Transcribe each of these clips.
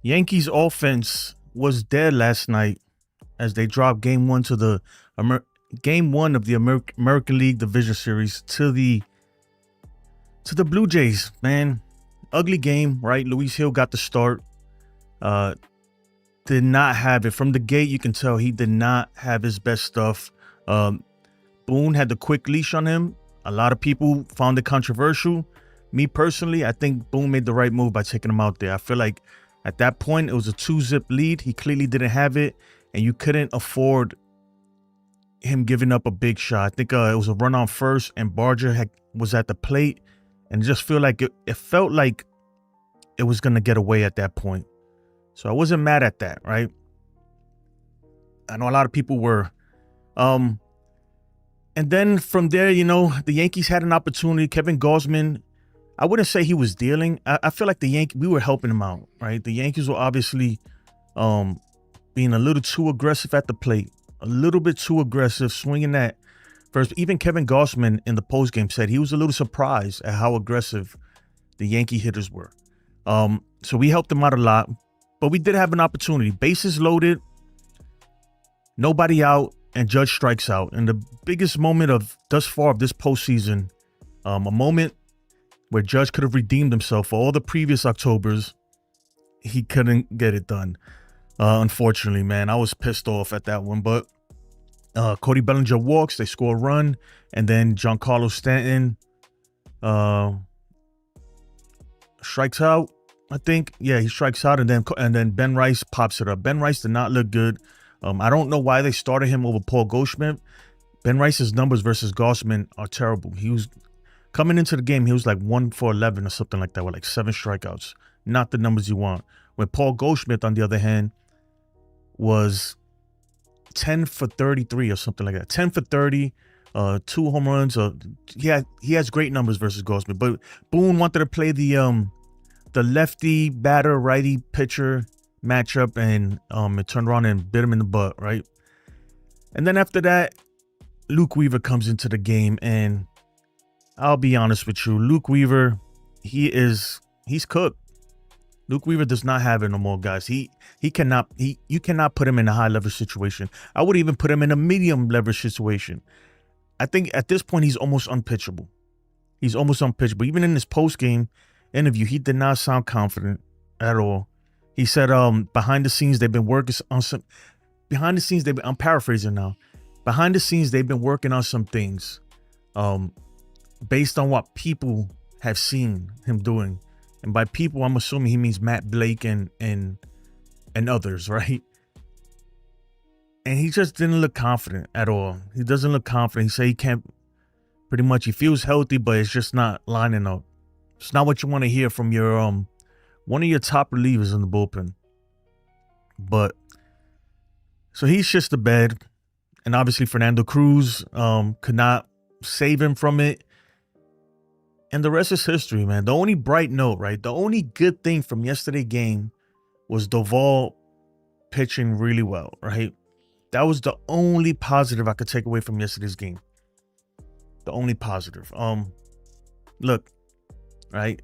Yankees offense was dead last night as they dropped Amer- game one of the American League Division Series to the Blue Jays. Man, ugly game, right? Luis Hill got the start. Uh, did not have it from the gate. You can tell he did not have his best stuff. Um, Boone had the quick leash on him. A lot of people found it controversial. Me personally, I think Boone made the right move by taking him out there. I feel like at that point, it was a 2-zip lead. He clearly didn't have it, and you couldn't afford him giving up a big shot. I think it was a run on first, and Barger was at the plate, and just feel like it felt like it was going to get away at that point. So I wasn't mad at that, right? I know a lot of people were. And then from there, the Yankees had an opportunity. Kevin Gausman, I wouldn't say he was dealing. I feel like we were helping him out, right? The Yankees were obviously being a little too aggressive at the plate, a little bit too aggressive, swinging that first. Even Kevin Gausman in the postgame said he was a little surprised at how aggressive the Yankee hitters were. So we helped them out a lot, but we did have an opportunity. Bases loaded, nobody out, and Judge strikes out. And the biggest moment of thus far of this postseason, a moment where Judge could have redeemed himself for all the previous Octobers, he couldn't get it done. Unfortunately, man, I was pissed off at that one. But Cody Bellinger walks, they score a run, and then Giancarlo Stanton strikes out. I think, yeah, he strikes out, and then Ben Rice pops it up. Ben Rice did not look good. I don't know why they started him over Paul Goldschmidt. Ben Rice's numbers versus Gausman are terrible. He was coming into the game, he was like 1 for 11 or something like that, with like 7 strikeouts. Not the numbers you want. When Paul Goldschmidt, on the other hand, was 10 for 33 or something like that. 10 for 30, 2 home runs. He has great numbers versus Gausman. But Boone wanted to play the lefty batter, righty pitcher matchup, and it turned around and bit him in the butt, right? And then after that, Luke Weaver comes into the game, and I'll be honest with you, Luke Weaver, he's cooked. Luke Weaver does not have it no more, guys. You cannot put him in a high leverage situation. I would even put him in a medium leverage situation. I think at this point he's almost unpitchable. Even in his post game interview, he did not sound confident at all. He said, behind the scenes they've been working on some. I'm paraphrasing now. Behind the scenes they've been working on some things, based on what people have seen him doing. And by people, I'm assuming he means Matt Blake and others, right? And he just didn't look confident at all. He doesn't look confident. He said he can't, pretty much, he feels healthy, but it's just not lining up. It's not what you want to hear from your one of your top relievers in the bullpen. But so he's just a bed. And obviously Fernando Cruz could not save him from it. And the rest is history, man. The only bright note, right? The only good thing from yesterday's game was Doval pitching really well, right? That was the only positive I could take away from yesterday's game. The only positive. Look, right?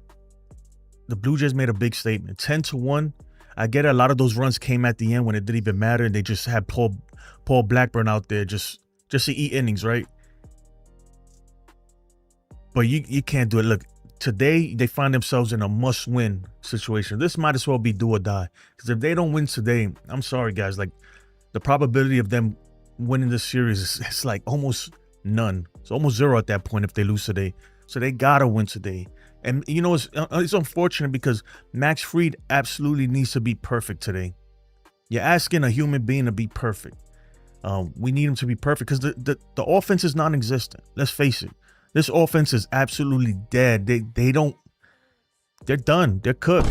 The Blue Jays made a big statement. 10-1. I get it. A lot of those runs came at the end when it didn't even matter, and they just had Paul Blackburn out there just to eat innings, right? But you can't do it. Look, today they find themselves in a must-win situation. This might as well be do or die. Because if they don't win today, I'm sorry, guys. Like, the probability of them winning this series is like almost none. It's almost zero at that point if they lose today. So they gotta win today. And it's unfortunate because Max Fried absolutely needs to be perfect today. You're asking a human being to be perfect. We need him to be perfect because the offense is non-existent. Let's face it. This offense is absolutely dead. They're done. They're cooked.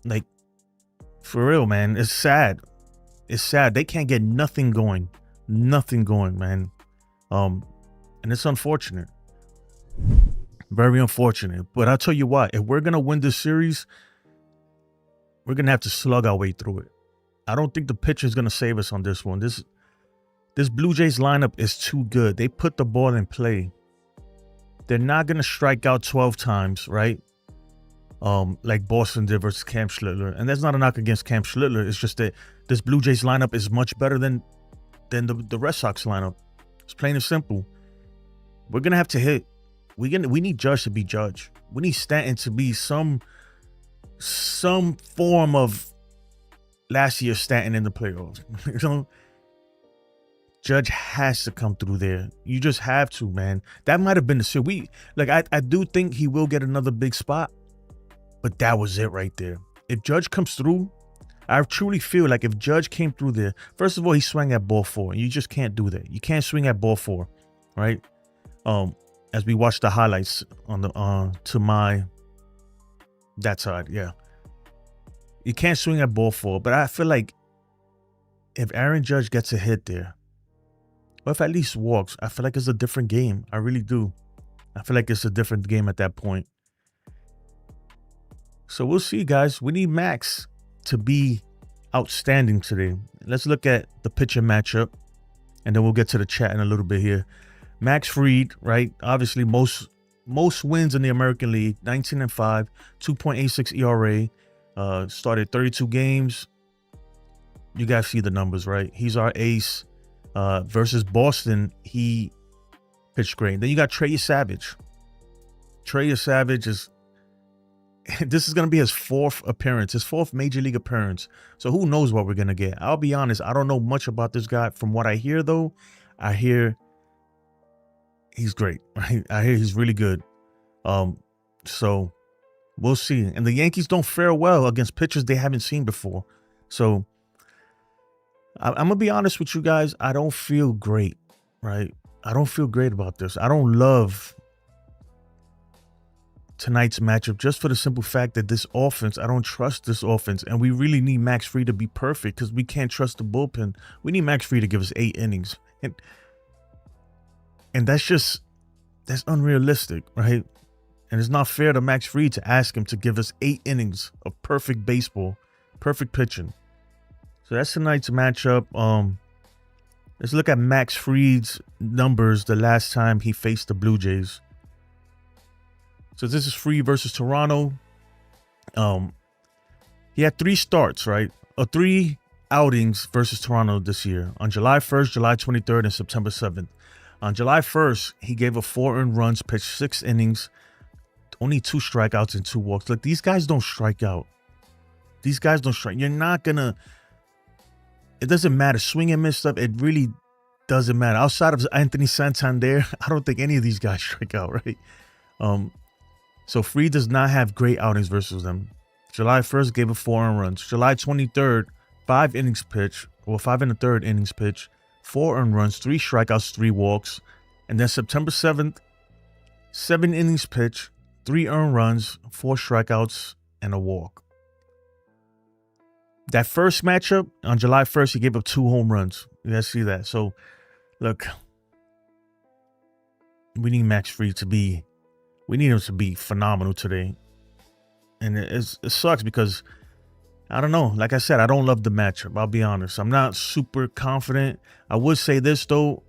Like, for real, man. It's sad. It's sad. They can't get nothing going. Nothing going, man. And it's unfortunate. Very unfortunate. But I'll tell you what, if we're going to win this series, we're going to have to slug our way through it. I don't think the pitcher is going to save us on this one. This Blue Jays lineup is too good. They put the ball in play. They're not going to strike out 12 times, right? like Boston did versus Cam Schlittler. And that's not a knock against Cam Schlittler. It's just that this Blue Jays lineup is much better than the Red Sox lineup. It's plain and simple. We're gonna have to hit. We need Judge to be Judge. We need Stanton to be some form of last year's Stanton in the playoffs. You know, Judge has to come through there. You just have to, man. That might have been the series. I do think he will get another big spot, but that was it right there. If Judge comes through, I truly feel like if Judge came through there, first of all, he swung at ball 4. You just can't do that. You can't swing at ball 4, right? As we watch the highlights on the to my that side, yeah. You can't swing at ball 4, but I feel like if Aaron Judge gets a hit there, or if at least walks, I feel like it's a different game. I really do. I feel like it's a different game at that point. So we'll see, guys. We need Max to be outstanding today. Let's look at the pitcher matchup, and then we'll get to the chat in a little bit here. Max Fried, right? Obviously, most wins in the American League, 19-5, 2.86 ERA. Started 32 games. You guys see the numbers, right? He's our ace. Versus Boston, he pitched great. Then you got Trey Savage. Trey Savage is... this is going to be his 4th appearance, his 4th major league appearance. So who knows what we're going to get. I'll be honest, I don't know much about this guy. From what I hear, though, I hear he's great. Right? I hear he's really good. So we'll see. And the Yankees don't fare well against pitchers they haven't seen before. So I'm going to be honest with you guys. I don't feel great, right? I don't feel great about this. I don't love tonight's matchup just for the simple fact that this offense, I don't trust this offense. And we really need Max Fried to be perfect because we can't trust the bullpen. We need Max Fried to give us 8 innings. And that's unrealistic, right? And it's not fair to Max Fried to ask him to give us 8 innings of perfect baseball, perfect pitching. So that's tonight's matchup. Let's look at Max Fried's numbers the last time he faced the Blue Jays. So this is Fried versus Toronto. He had 3 starts, right? 3 outings versus Toronto this year. On July 1st, July 23rd, and September 7th. On July 1st, he gave up 4 earned runs, pitched 6 innings, only 2 strikeouts and 2 walks. Look, these guys don't strike out. These guys don't strike. You're not gonna... It doesn't matter. Swing and miss stuff, it really doesn't matter. Outside of Anthony Santander, I don't think any of these guys strike out, right? So Fried does not have great outings versus them. July 1st gave up 4 earned runs. July 23rd, 5 innings pitch, or 5 1/3 innings pitch, 4 earned runs, 3 strikeouts, 3 walks. And then September 7th, 7 innings pitch, 3 earned runs, 4 strikeouts, and a walk. That first matchup on July 1st, he gave up 2 home runs. You guys see that? So, look, we need Max Fried to be, we need him to be phenomenal today. And it sucks because, I don't know. Like I said, I don't love the matchup. I'll be honest. I'm not super confident. I would say this, though.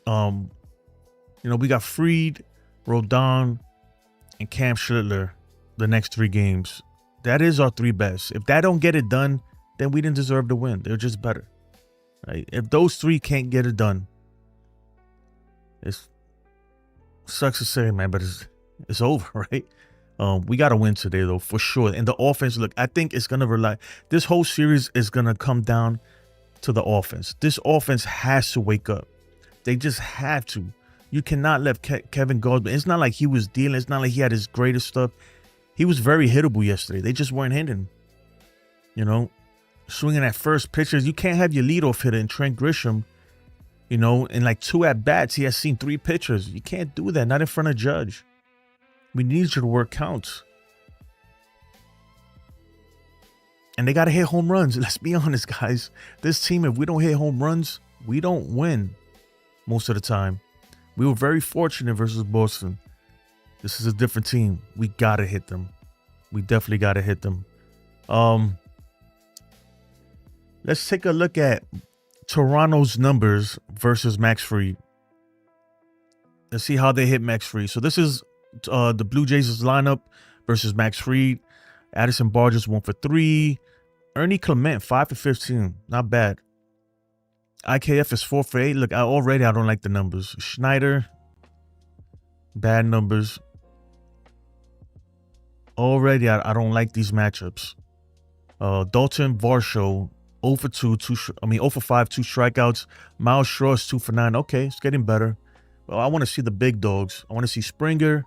We got Fried, Rodon, and Cam Schlittler the next 3 games. That is our 3 best. If that don't get it done, then we didn't deserve to win. They're just better. Right? If those 3 can't get it done, it sucks to say, man, but it's over, right? We got to win today, though, for sure. And the offense, look, I think it's going to rely. This whole series is going to come down to the offense. This offense has to wake up. They just have to. You cannot let Kevin Gausman. It's not like he was dealing. It's not like he had his greatest stuff. He was very hittable yesterday. They just weren't hitting. Swinging at first pitches. You can't have your leadoff hitter in Trent Grisham, in like 2 at-bats. He has seen 3 pitchers. You can't do that. Not in front of Judge. We need you to work counts. And they got to hit home runs. Let's be honest, guys. This team, if we don't hit home runs, we don't win most of the time. We were very fortunate versus Boston. This is a different team. We got to hit them. We definitely got to hit them. Let's take a look at Toronto's numbers versus Max Fried. Let's see how they hit Max Fried. So this is the Blue Jays' lineup versus Max Fried. Addison Barges 1 for 3. Ernie Clement 5 for 15. Not bad. IKF is 4 for 8. Look, I don't like the numbers. Schneider, bad numbers. Already, I don't like these matchups. Dalton Varsho 0 for 2, 0 for 5, 2 strikeouts. Miles Strauss 2 for 9. Okay, it's getting better. Well, I want to see the big dogs. I want to see Springer.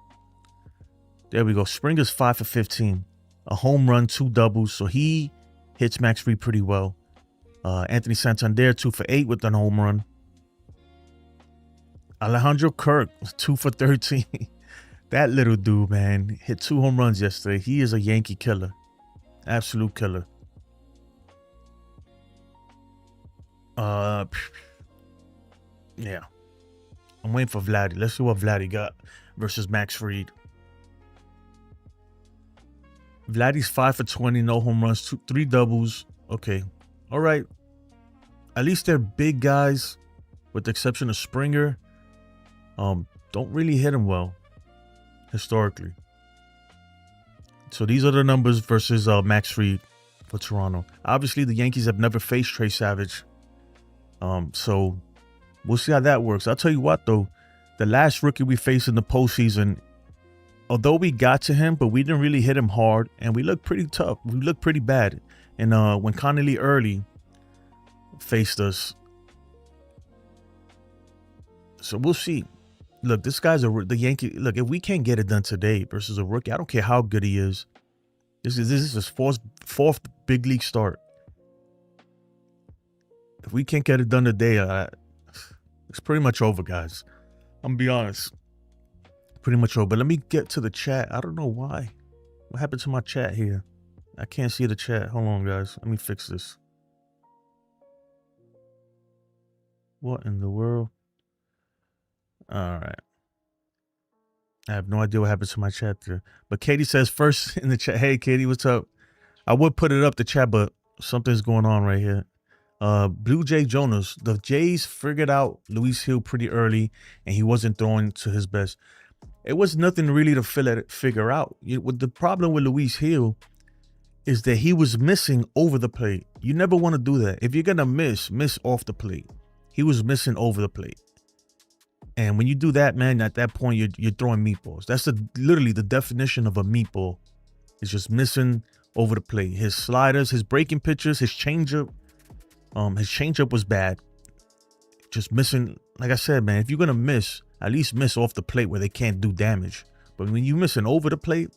There we go. Springer's 5 for 15. A home run, 2 doubles. So he hits Max Fried pretty well. Anthony Santander 2 for 8 with a home run. Alejandro Kirk 2 for 13. That little dude, man, hit 2 home runs yesterday. He is a Yankee killer. Absolute killer. Yeah. I'm waiting for Vladdy. Let's see what Vladdy got versus Max Fried. Vladdy's 5 for 20, no home runs, 3 doubles. Okay. All right. At least they're big guys, with the exception of Springer. Don't really hit him well, historically. So these are the numbers versus Max Fried for Toronto. Obviously, the Yankees have never faced Trey Savage. So we'll see how that works. I'll tell you what, though. The last rookie we faced in the postseason, although we got to him, but we didn't really hit him hard, and we looked pretty tough. We looked pretty bad. And when Connolly Early faced us. So we'll see. Look, this guy's the Yankee. Look, if we can't get it done today versus a rookie, I don't care how good he is. This is his fourth big league start. If we can't get it done today, it's pretty much over, guys. I'm gonna be honest. Pretty much over. But let me get to the chat. I don't know why. What happened to my chat here? I can't see the chat. Hold on, guys. Let me fix this. What in the world? All right. I have no idea what happened to my chat there. But Katie says first in the chat, hey, Katie, what's up? I would put it up the chat, but something's going on right here. Blue Jay Jonas. The Jays figured out Luis Hill pretty early, and he wasn't throwing to his best. It was nothing really to figure out. The problem with Luis Hill is that he was missing over the plate. You never want to do that. If you're going to miss off the plate. He was missing over the plate. And when you do that, man, at that point, you're throwing meatballs. That's literally the definition of a meatball. It's just missing over the plate. His sliders, his breaking pitches, his changeup. His changeup was bad. Just missing, like I said, man, if you're going to miss, at least miss off the plate where they can't do damage. But when you missing over the plate,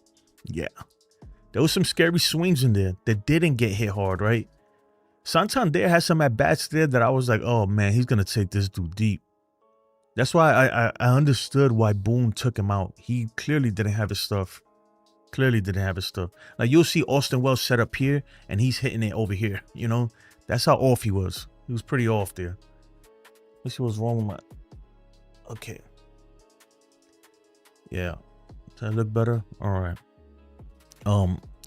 yeah. There was some scary swings in there that didn't get hit hard, right? Santander had some at-bats there that I was like, oh, man, he's going to take this dude deep. That's why I understood why Boone took him out. He clearly didn't have his stuff. Like, you'll see Austin Wells set up here, and he's hitting it over here, you know? That's how off he was. He was pretty off there. Let's see what's wrong with my... Okay. Yeah. Does that look better? All right.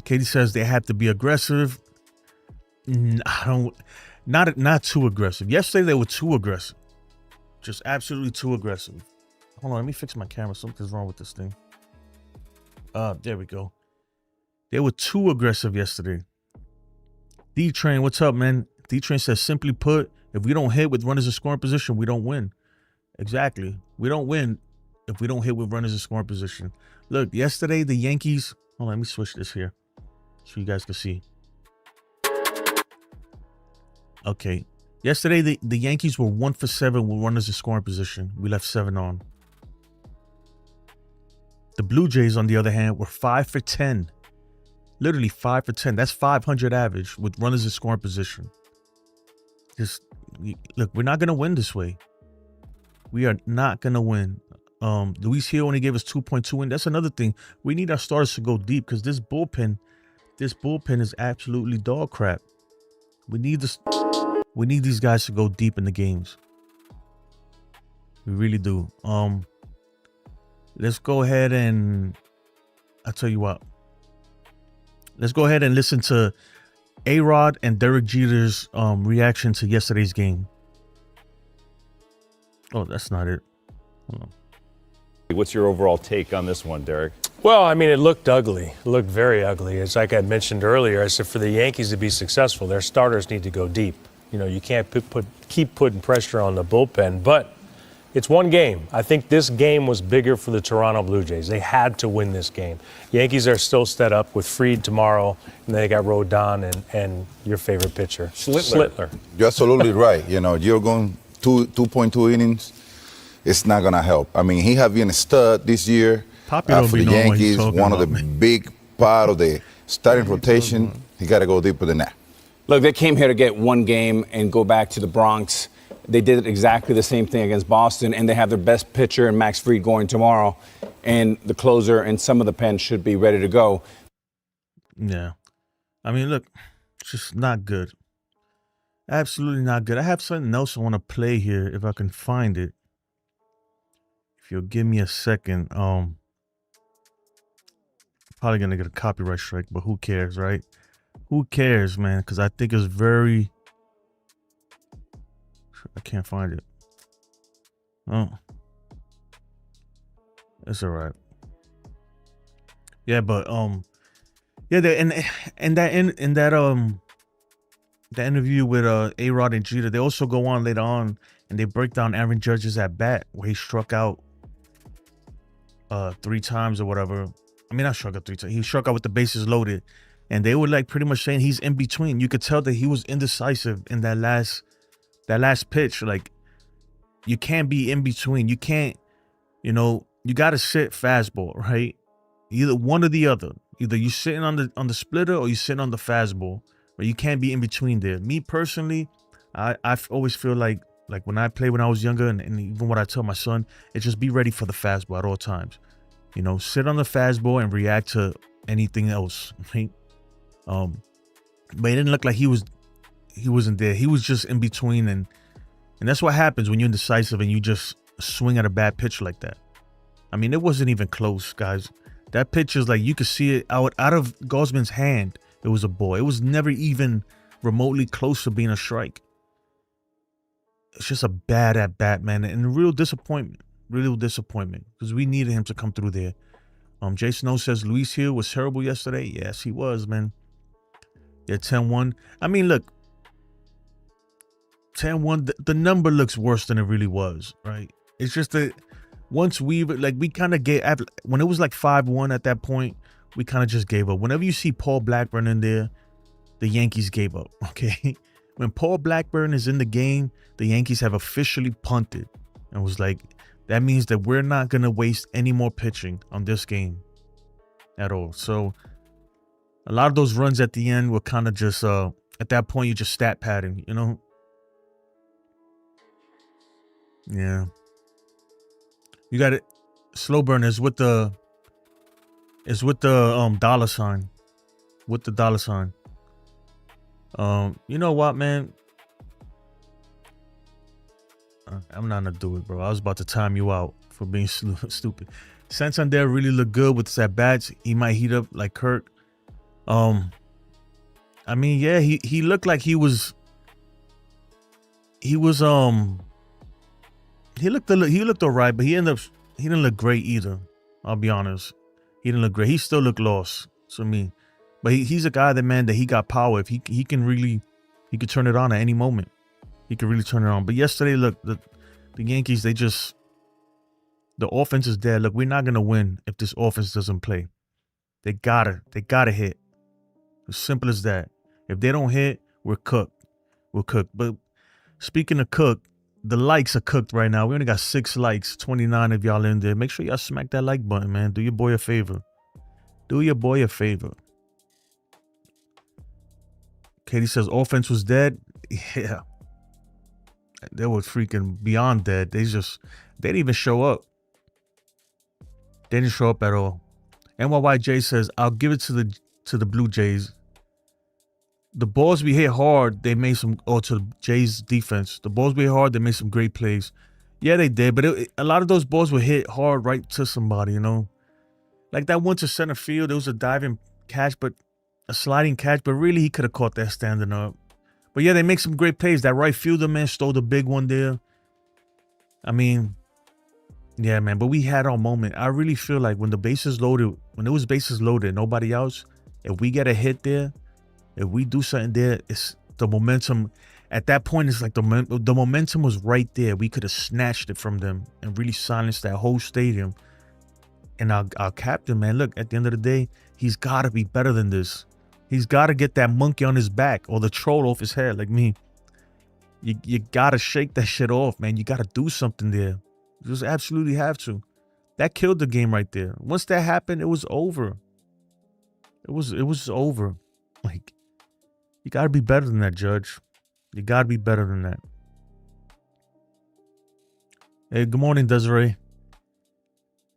Katie says they have to be aggressive. Not too aggressive. Yesterday, they were too aggressive. Just absolutely too aggressive. Hold on, let me fix my camera. Something's wrong with this thing. There we go. They were too aggressive yesterday. D-Train, what's up, man? D-Train says, simply put, if we don't hit with runners in scoring position, we don't win. Exactly. We don't win if we don't hit with runners in scoring position. Look, yesterday, the Yankees... Hold on, let me switch this here so you guys can see. Okay. Yesterday, the Yankees were 1 for 7 with runners in scoring position. We left 7 on. The Blue Jays, on the other hand, were 5 for 10. Literally 5 for 10. That's 500 average with runners in scoring position. Look, we're not going to win this way. We are not going to win. Luis Hill only gave us 2.2 in. That's another thing. We need our starters to go deep because this bullpen is absolutely dog crap. We need these guys to go deep in the games. We really do. Let's go ahead and I'll tell you what. Let's go ahead and listen to A-Rod and Derek Jeter's reaction to yesterday's game. Oh, that's not it. Hold on. What's your overall take on this one, Derek? Well, I mean, it looked ugly. It looked very ugly. It's like I mentioned earlier. I said for the Yankees to be successful, their starters need to go deep. You know, you can't keep putting pressure on the bullpen, but it's one game. I think this game was bigger for the Toronto Blue Jays. They had to win this game. Yankees are still set up with Fried tomorrow, and they got Rodon and your favorite pitcher, Slitler. You're absolutely right. You know, you're going 2.2 innings. It's not going to help. I mean, he has been a stud this year for the Yankees, one of the big part of the starting rotation. He got to go deeper than that. Look, they came here to get one game and go back to the Bronx. They did exactly the same thing against Boston, and they have their best pitcher and Max Fried going tomorrow, and the closer and some of the pen should be ready to go. Yeah. I mean, look, it's just not good. Absolutely not good. I have something else I want to play here if I can find it. If you'll give me a second. Probably going to get a copyright strike, but who cares, right? Who cares, man? Because I think it's very... I can't find it. Oh. It's all right. Yeah, but yeah, that interview with A-Rod and Jeter, they also go on later on and they break down Aaron Judge's at bat where he struck out 3 times or whatever. I mean, not struck out 3 times. He struck out with the bases loaded. And they were like pretty much saying he's in between. You could tell that he was indecisive in that last pitch. Like, you can't be in between. You can't, you know, you got to sit fastball, right? Either one or the other. Either you sitting on the splitter or you sitting on the fastball. But you can't be in between there. Me personally, I always feel like when I played when I was younger, and even what I tell my son, it's just be ready for the fastball at all times. You know, sit on the fastball and react to anything else, right? But it didn't look like he wasn't there. He was just in between, and that's what happens when you're indecisive and you just swing at a bad pitch like that. I mean, it wasn't even close, guys. That pitch is like, you could see it out of Gausman's hand. It was a ball. It was never even remotely close to being a strike. It's just a bad at bat, man, and real disappointment because we needed him to come through there. Jay Snow says Luis Hill was terrible yesterday. Yes, he was, man. Yeah, 10-1. I mean, look, 10-1, the number looks worse than it really was, right? It's just that once we kind of gave, when it was like 5-1 at that point, we kind of just gave up. Whenever you see Paul Blackburn in there, the Yankees gave up, okay? When Paul Blackburn is in the game, the Yankees have officially punted and was like, that means that we're not going to waste any more pitching on this game at all. So a lot of those runs at the end were kind of just, at that point, you're just stat padding, you know? Yeah. You got it. Slow burn is with the dollar sign. With the dollar sign. You know what, man? I'm not gonna do it, bro. I was about to time you out for being stupid. Santander really looked good with his at-bats. He might heat up like Kirk. I mean, yeah, he looked like he looked all right, but he didn't look great either. I'll be honest. He didn't look great. He still looked lost to me. But he's a guy that he got power. If he could turn it on at any moment. He could really turn it on. But yesterday, look, the Yankees, the offense is dead. Look, we're not gonna win if this offense doesn't play. They gotta hit. As simple as that. If they don't hit, we're cooked. We're cooked. But speaking of cooked, the likes are cooked right now. We only got 6 likes, 29 of y'all in there. Make sure y'all smack that like button, man. Do your boy a favor. Do your boy a favor. Katie says offense was dead. Yeah. They were freaking beyond dead. They didn't even show up. They didn't show up at all. NYYJ says, I'll give it to the Blue Jays. The balls we hit hard, they made some, or to the Jays defense. The balls we hit hard, they made some great plays. Yeah, they did, but a lot of those balls were hit hard right to somebody, you know. Like that one to center field, it was a diving catch, but a sliding catch, but really he could have caught that standing up. But yeah, they make some great plays. That right fielder, man, stole the big one there. I mean, Yeah, man, but we had our moment. I really feel like when the bases loaded, when it was bases loaded, nobody else, if we get a hit there, if we do something there, it's the momentum. At that point, it's like the momentum was right there. We could have snatched it from them and really silenced that whole stadium. And our captain, man, look, at the end of the day, he's got to be better than this. He's got to get that monkey on his back or the troll off his head like me. You got to shake that shit off, man. You got to do something there. You just absolutely have to. That killed the game right there. Once that happened, it was over. It was over. Like, you got to be better than that, Judge. You got to be better than that. Hey, good morning, Desiree.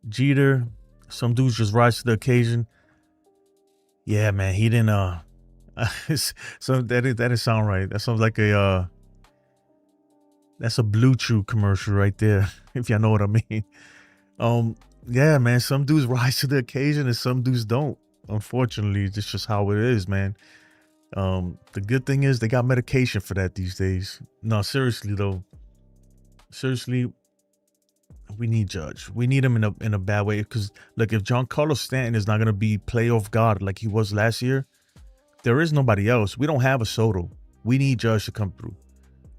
Jeter, some dudes just rise to the occasion. Yeah, man, he didn't, so that didn't sound right. That sounds like that's a Blue Chew commercial right there, if y'all know what I mean. Yeah, man, some dudes rise to the occasion and some dudes don't. Unfortunately, it's just how it is, man. The good thing is they got medication for that these days. No, seriously though. Seriously, we need Judge. We need him in a bad way. Because look, if Giancarlo Stanton is not gonna be playoff god like he was last year, there is nobody else. We don't have a Soto. We need Judge to come through.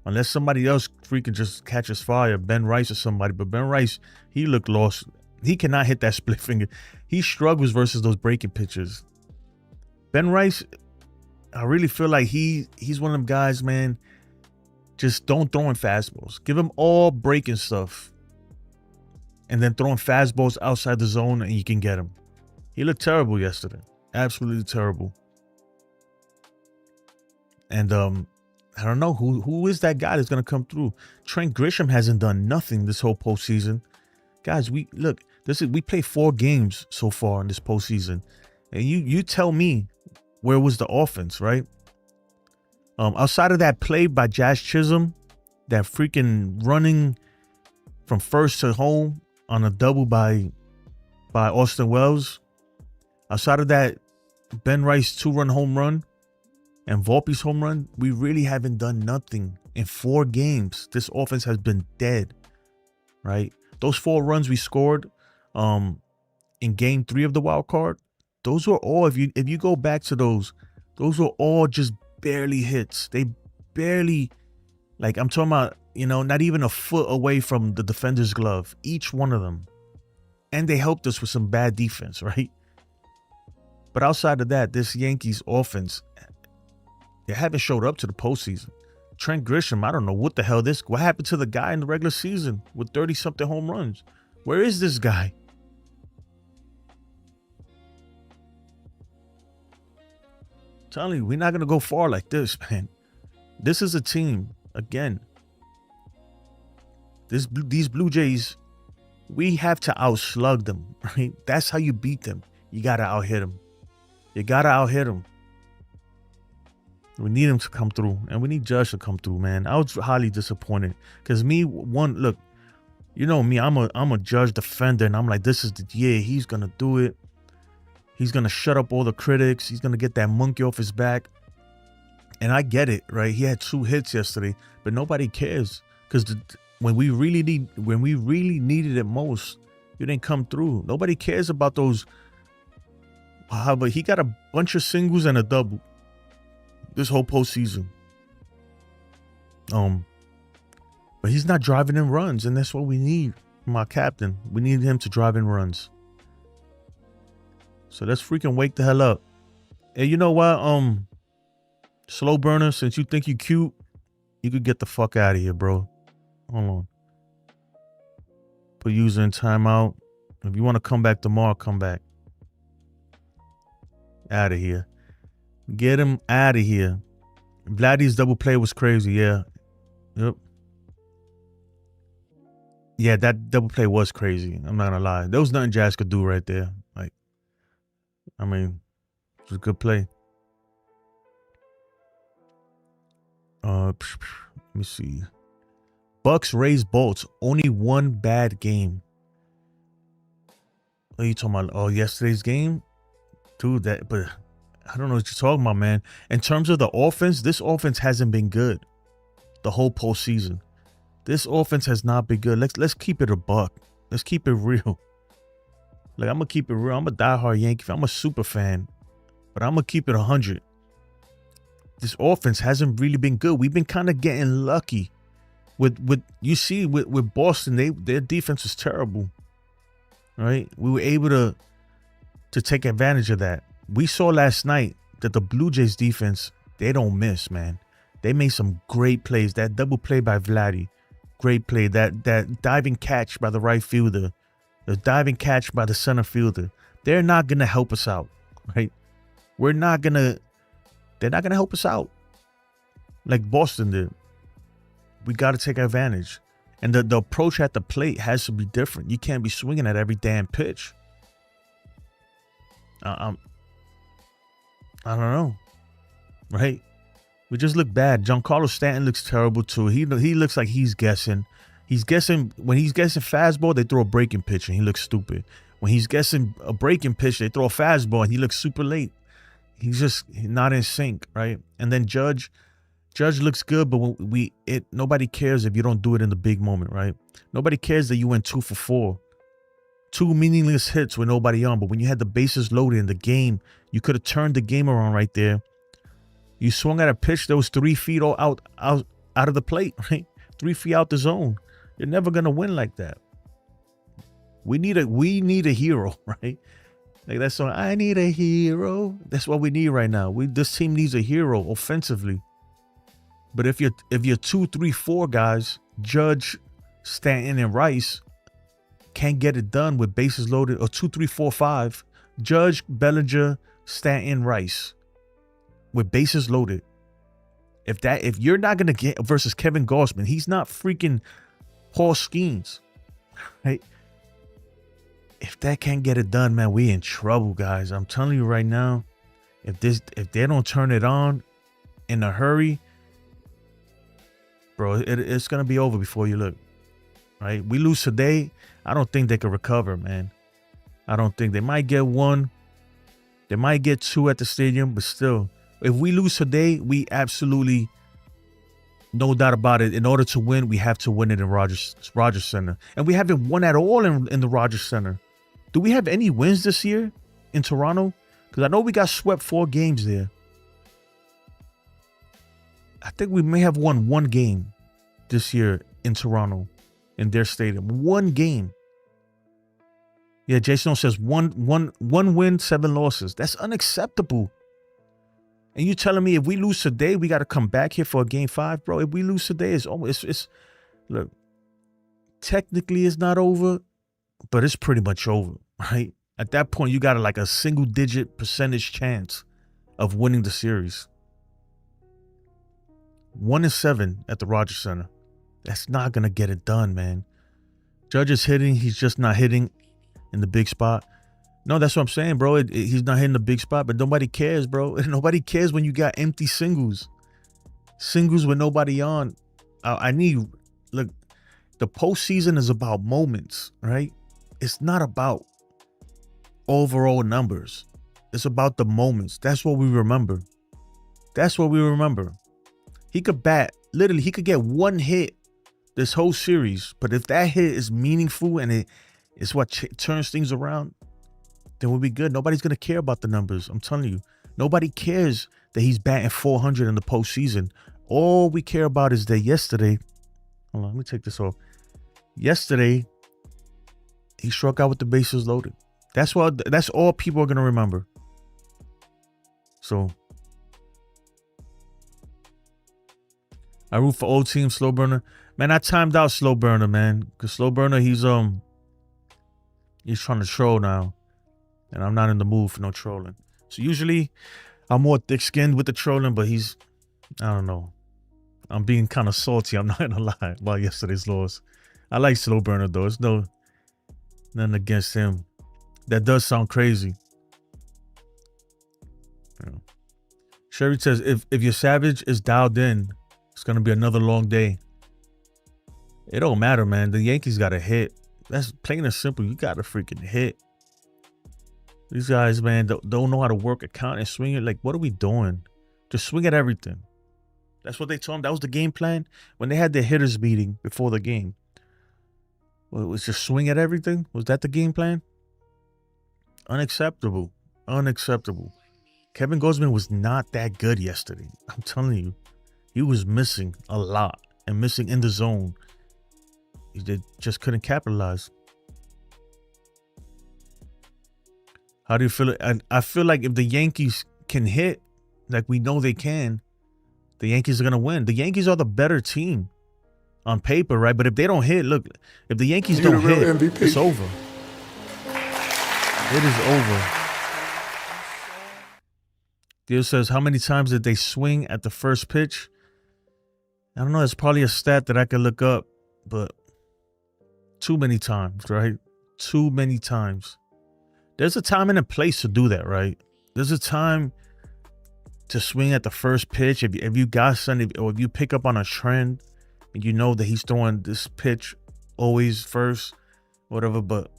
Unless somebody else freaking just catches fire, Ben Rice or somebody. But Ben Rice, he looked lost. He cannot hit that split finger. He struggles versus those breaking pitches. Ben Rice, I really feel like he's one of them guys, man. Just don't throw in fastballs. Give him all breaking stuff. And then throwing fastballs outside the zone and you can get him. He looked terrible yesterday. Absolutely terrible. And I don't know who is that guy that's gonna come through. Trent Grisham hasn't done nothing this whole postseason. Guys, we played 4 games so far in this postseason. And you tell me where was the offense, right? Outside of that play by Jazz Chisholm, that freaking running from first to home on a double by Austin Wells. Outside of that, Ben Rice 2-run home run and Volpe's home run, we really haven't done nothing. In 4 games, this offense has been dead, right? Those 4 runs we scored in game 3 of the wild card, those were all, if you go back to those were all just barely hits. They barely, like, I'm talking about, not even a foot away from the defender's glove, each one of them. And they helped us with some bad defense, right? But outside of that, this Yankees offense, they haven't showed up to the postseason. Trent Grisham, I don't know what the hell what happened to the guy in the regular season with 30-something home runs? Where is this guy? I'm telling you, we're not going to go far like this, man. This is a team, again. These Blue Jays, we have to outslug them, right? That's how you beat them. You got to out-hit them. You got to out-hit them. We need him to come through, and we need Judge to come through, man. I was highly disappointed because look, you know me, I'm a Judge defender, and I'm like, this is the year he's gonna do it. He's gonna shut up all the critics. He's gonna get that monkey off his back. And I get it, right? He had 2 hits yesterday, but nobody cares because when we really needed it most, you didn't come through. Nobody cares about those. But he got a bunch of singles and a double this whole postseason. But he's not driving in runs, and that's what we need from our captain. We need him to drive in runs. So let's freaking wake the hell up. Hey, you know what? Slow burner, since you think you cute, you could get the fuck out of here, bro. Hold on. Put user in timeout. If you want to come back tomorrow, come back. Out of here. Get him out of here. Vladdy's double play was crazy, yeah. Yep. Yeah, that double play was crazy. I'm not gonna lie. There was nothing Jazz could do right there. Like, I mean, it was a good play. Let me see. Bucks Rays Bolts. Only 1 bad game. What are you talking about? Oh, yesterday's game? Dude, but I don't know what you're talking about, man. In terms of the offense, this offense hasn't been good the whole postseason. This offense has not been good. Let's keep it a buck. Let's keep it real. Like, I'm gonna keep it real. I'm a diehard Yankee fan. I'm a super fan, but I'm gonna keep it 100. This offense hasn't really been good. We've been kind of getting lucky. With you see with Boston, their defense was terrible. Right? We were able to take advantage of that. We saw last night that the Blue Jays defense, they don't miss, man. They made some great plays. That double play by Vladdy, great play. That diving catch by the right fielder, the diving catch by the center fielder. They're not gonna help us out, right? They're not gonna help us out like Boston did. We got to take advantage. And the approach at the plate has to be different. You can't be swinging at every damn pitch. I don't know, right? We just look bad. Giancarlo Stanton looks terrible too. He looks like he's guessing. He's guessing when he's guessing fastball, they throw a breaking pitch and he looks stupid. When he's guessing a breaking pitch, they throw a fastball and he looks super late. He's just not in sync, right? And then Judge looks good, but nobody cares if you don't do it in the big moment, right? Nobody cares that you went 2 for 4. 2 meaningless hits with nobody on, but when you had the bases loaded in the game, you could have turned the game around right there. You swung at a pitch that was 3 feet out of the plate, right? 3 feet out the zone. You're never gonna win like that. We need a hero, right? Like that song, I need a hero. That's what we need right now. This team needs a hero offensively. But if you're 2, 3, 4 guys, Judge, Stanton, and Rice can't get it done with bases loaded, or 2, 3, 4, 5, Judge, Bellinger, Stanton, Rice with bases loaded. If you're not gonna get versus Kevin Gausman, he's not freaking Paul Skeens, right? If that can't get it done, man, we in trouble, guys. I'm telling you right now, if they don't turn it on in a hurry, bro, it's gonna be over before you look. Right? We lose today, I don't think they can recover, man. I don't think they might get 1. They might get 2 at the stadium, but still, if we lose today, we absolutely, no doubt about it, in order to win, we have to win it in Rogers Center. And we haven't won at all in the Rogers Center. Do we have any wins this year in Toronto? Because I know we got swept 4 games there. I think we may have won 1 game this year in Toronto, in their stadium. 1 game. Yeah, Jason says one win, 7 losses. That's unacceptable. And you telling me if we lose today, we got to come back here for a game 5, bro? If we lose today, it's look, technically it's not over, but it's pretty much over, right? At that point, you got like a single-digit percentage chance of winning the series. 1-7 at the Rogers Center. That's not gonna get it done, man. Judge is hitting, he's just not hitting in the big spot. No, that's what I'm saying, bro. He's not hitting the big spot, but nobody cares, bro. Nobody cares when you got empty singles. Singles with nobody on. Look, the postseason is about moments, right? It's not about overall numbers. It's about the moments. That's what we remember. That's what we remember. He could bat, literally, he could get 1 hit this whole series, but if that hit is meaningful and it's what turns things around, then we'll be good. Nobody's going to care about the numbers. I'm telling you. Nobody cares that he's batting 400 in the postseason. All we care about is that yesterday, hold on, let me take this off. Yesterday, he struck out with the bases loaded. That's all people are going to remember. So, I root for old team, Slow Burner. Man, I timed out Slow Burner, man. Because Slow Burner, he's trying to troll now. And I'm not in the mood for no trolling. So usually I'm more thick-skinned with the trolling, but I don't know. I'm being kind of salty, I'm not gonna lie, about yesterday's loss. I like Slow Burner though. It's nothing against him. That does sound crazy. Yeah. Sherry says, if your Savage is dialed in, it's gonna be another long day. It don't matter, man. The Yankees got a hit. That's plain and simple. You got a freaking hit. These guys, man, don't know how to work a count and swing it. Like, what are we doing? Just swing at everything. That's what they told him. That was the game plan when they had their hitters meeting before the game. Well, it was just swing at everything? Was that the game plan? Unacceptable. Unacceptable. Kevin Gausman was not that good yesterday. I'm telling you. He was missing a lot and missing in the zone. They just couldn't capitalize. How do you feel? I feel like if the Yankees can hit, like we know they can, the Yankees are going to win. The Yankees are the better team on paper, right? But if they don't hit, look, if the Yankees don't hit, MVP. It's over. It is over. Theo says, how many times did they swing at the first pitch? I don't know. It's probably a stat that I could look up, but too many times, right? Too many times. There's a time and a place to do that, right? There's a time to swing at the first pitch. If you got something, or if you pick up on a trend and you know that he's throwing this pitch always first, whatever. But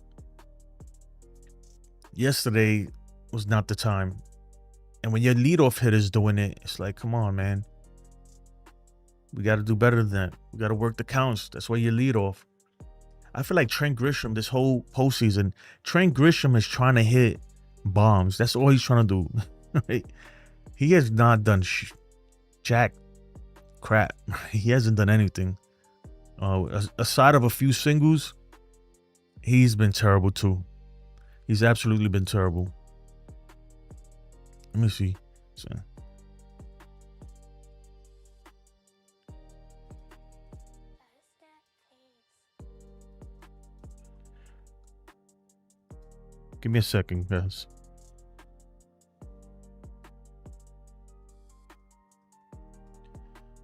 yesterday was not the time. And when your leadoff hitter's doing it, it's like, come on, man. We got to do better than that. We got to work the counts. That's why you lead off. I feel like Trent Grisham, this whole postseason, Trent Grisham is trying to hit bombs. That's all he's trying to do. Right? He has not done jack crap. He hasn't done anything. Aside of a few singles, he's been terrible too. He's absolutely been terrible. Let me see. Give me a second, guys.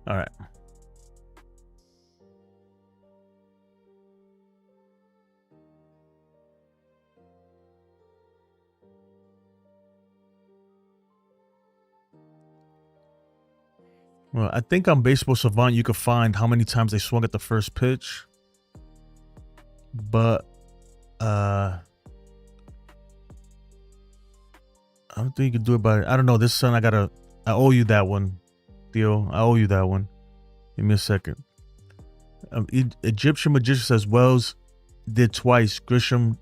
All right. Well, I think on Baseball Savant you could find how many times they swung at the first pitch. But I don't think you can do it by, I don't know. This son, I owe you that one, Theo. I owe you that one. Give me a second. Egyptian Magician says Wells did twice. Grisham,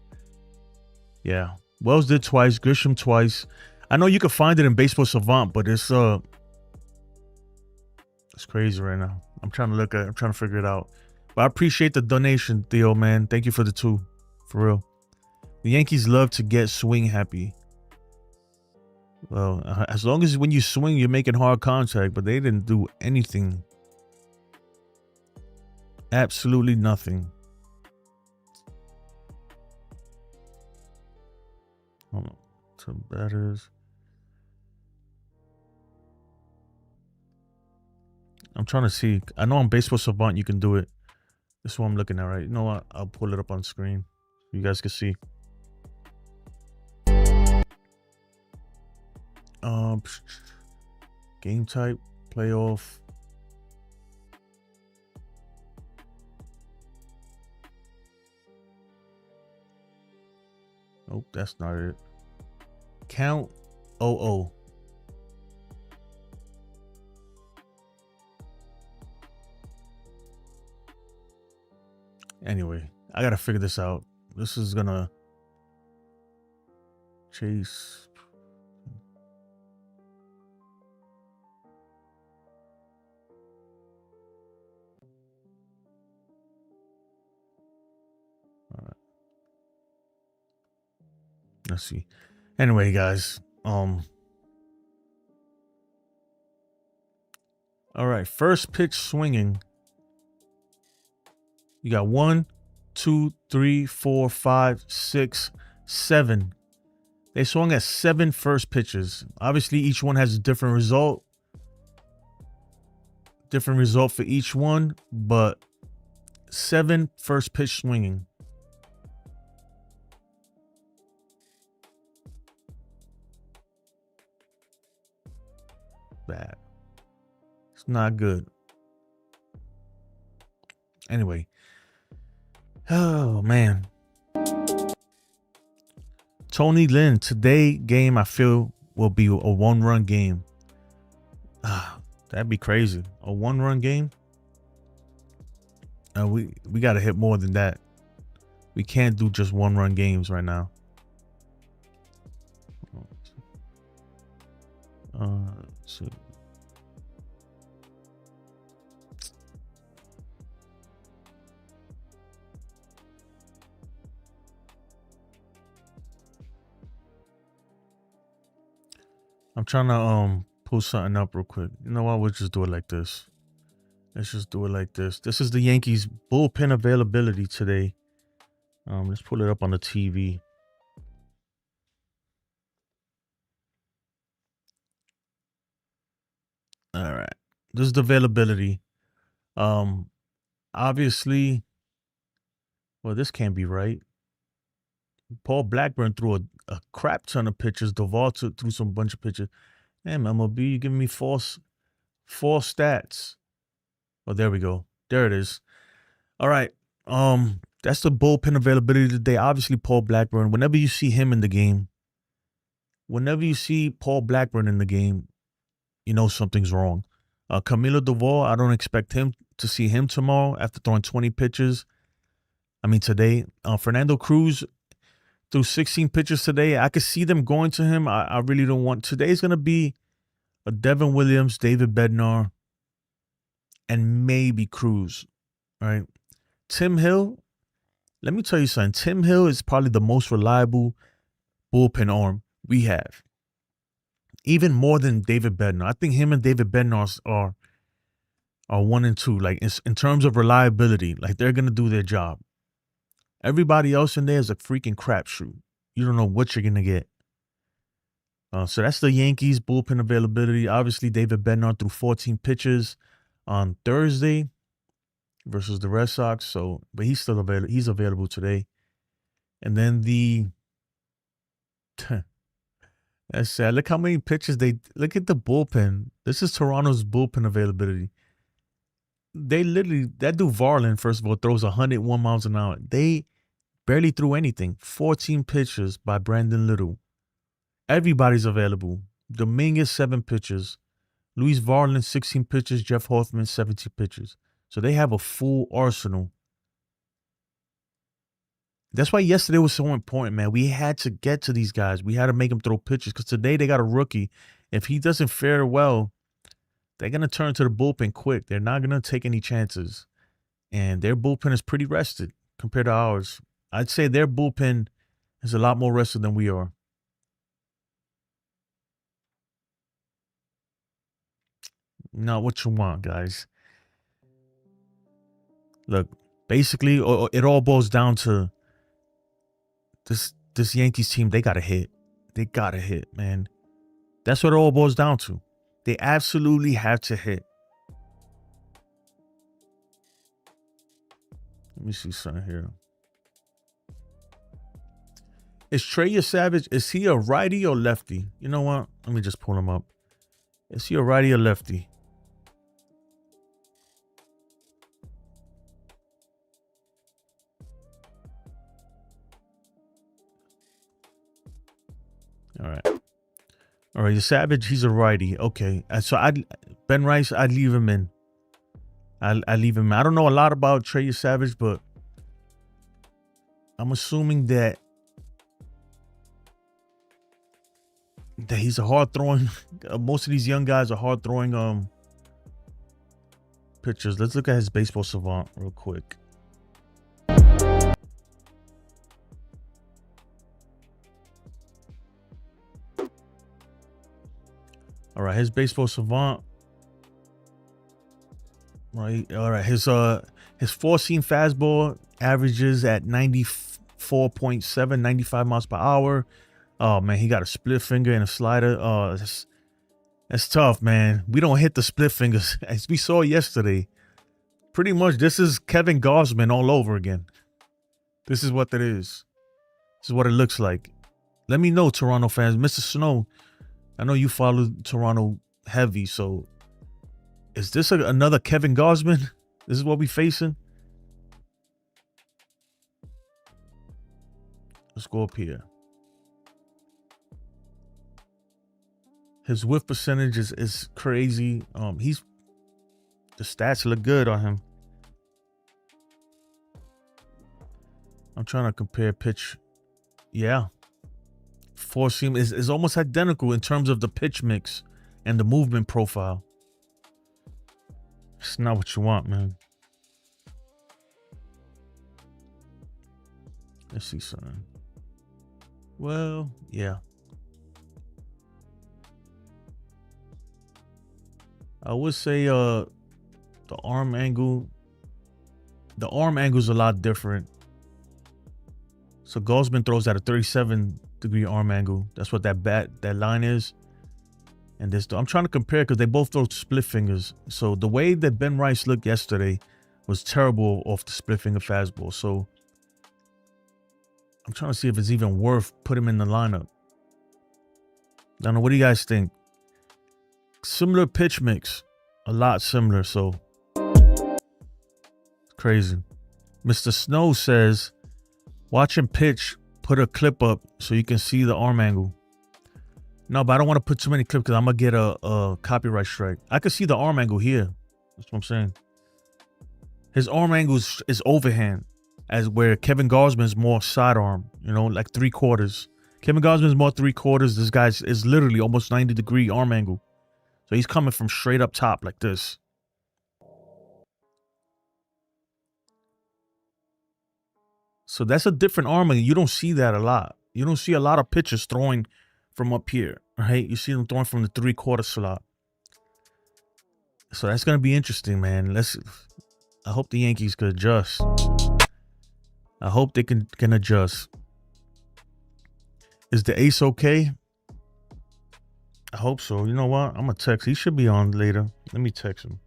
yeah. Wells did twice. Grisham twice. I know you can find it in Baseball Savant, but it's crazy right now. I'm trying to figure it out. But I appreciate the donation, Theo, man. Thank you for the 2. For real. The Yankees love to get swing happy. Well, as long as when you swing, you're making hard contact, but they didn't do anything. Absolutely nothing. Hold on. Some batters. I'm trying to see. I know on Baseball Savant you can do it. This is what I'm looking at, right? You know what? I'll pull it up on screen. You guys can see. Game type, playoff. Nope, that's not it. Count 00. Anyway, I gotta figure this out. This is gonna chase. Let's see. Anyway, guys. All right. First pitch swinging. You got 1, 2, 3, 4, 5, 6, 7. They swung at 7 first pitches. Obviously, each one has a different result. Different result for each one, but 7 first pitch swinging. Bad. It's not good. Anyway. Oh, man. Tony Lynn, today game I feel will be a 1-run game. That'd be crazy. A 1-run game? We got to hit more than that. We can't do just 1-run games right now. Let's see. I'm trying to pull something up real quick. You know what? We'll just do it like this. Let's just do it like this. This is the Yankees bullpen availability today. Let's pull it up on the TV. All right. This is the availability. Obviously, well, this can't be right. Paul Blackburn threw a crap ton of pitches. Duvall threw some bunch of pitches. Damn, MLB, you giving me false stats. Oh, there we go. There it is. All right. That's the bullpen availability today. Obviously, Paul Blackburn. Whenever you see him in the game, you know something's wrong. Camilo Duvall, I don't expect him to see him tomorrow after throwing 20 pitches. I mean, today. Fernando Cruz threw 16 pitches today. I could see them going to him. I really don't want. Today's going to be a Devin Williams, David Bednar, and maybe Cruz. All right. Tim Hill, let me tell you something. Tim Hill is probably the most reliable bullpen arm we have. Even more than David Bednar. I think him and David Bednar are 1 and 2. Like in terms of reliability, like they're gonna do their job. Everybody else in there is a freaking crapshoot. You don't know what you're gonna get. So that's the Yankees bullpen availability. Obviously, David Bednar threw 14 pitches on Thursday versus the Red Sox. So, but he's still available. He's available today. And then that's sad. Look how many pitches look at the bullpen. This is Toronto's bullpen availability. They literally, that dude Varlin, first of all, throws 101 miles an hour. They barely threw anything. 14 pitches by Brandon Little. Everybody's available. Dominguez, 7 pitches. Luis Varlin, 16 pitches. Jeff Hoffman, 17 pitches. So they have a full arsenal. That's why yesterday was so important, man. We had to get to these guys. We had to make them throw pitches because today they got a rookie. If he doesn't fare well, they're going to turn to the bullpen quick. They're not going to take any chances. And their bullpen is pretty rested compared to ours. I'd say their bullpen is a lot more rested than we are. Now, what you want, guys? Look, basically, it all boils down to this Yankees team. They got to hit. They got to hit, man. That's what it all boils down to. They absolutely have to hit. Let me see something here. Is Trey Savage, is he a righty or lefty? You know what? Let me just pull him up. Is he a righty or lefty? All right, Savage, he's a righty. Okay, so Ben Rice, I'd leave him in. I leave him in. I don't know a lot about Trey Savage, but I'm assuming that he's a hard throwing. Most of these young guys are hard throwing pitchers. Let's look at his baseball savant real quick. All right, his baseball savant. Right. All right. His four-seam fastball averages at 94.7, 95 miles per hour. Oh man, he got a split finger and a slider. Oh, that's tough, man. We don't hit the split fingers as we saw yesterday. Pretty much, this is Kevin Gausman all over again. This is what it is. This is what it looks like. Let me know, Toronto fans. Mr. Snow, I know you follow Toronto heavy, so is this another Kevin Gausman? This is what we facing? Let's go up here. His whiff percentage is crazy. The stats look good on him. I'm trying to compare pitch. Yeah. Four seam is almost identical in terms of the pitch mix and the movement profile. It's not what you want, man. Let's see something. Well, yeah. I would say the arm angle. The arm angle is a lot different. So Gosman throws at a 37-degree arm angle. That's what that line is. And this, I'm trying to compare because they both throw split fingers. So the way that Ben Rice looked yesterday was terrible off the split finger fastball. So I'm trying to see if it's even worth putting him in the lineup. I don't know. What do you guys think? Similar pitch mix, a lot similar. So crazy. Mr. Snow says, watch him pitch, put a clip up so you can see the arm angle. No, but I don't want to put too many clips because I'm going to get a copyright strike. I can see the arm angle here. That's what I'm saying. His arm angle is overhand, as where Kevin Gausman's more sidearm, you know, like 3/4. Kevin Gausman's more 3/4. This guy's is literally almost 90-degree arm angle. So he's coming from straight up top like this. So that's a different arm angle. You don't see that a lot. You don't see a lot of pitchers throwing from up here, right? You see them throwing from the 3/4 slot. So that's going to be interesting, man. I hope the Yankees could adjust. I hope they can adjust. Is the ace okay? I hope so. You know what? I'm going to text. He should be on later. Let me text him.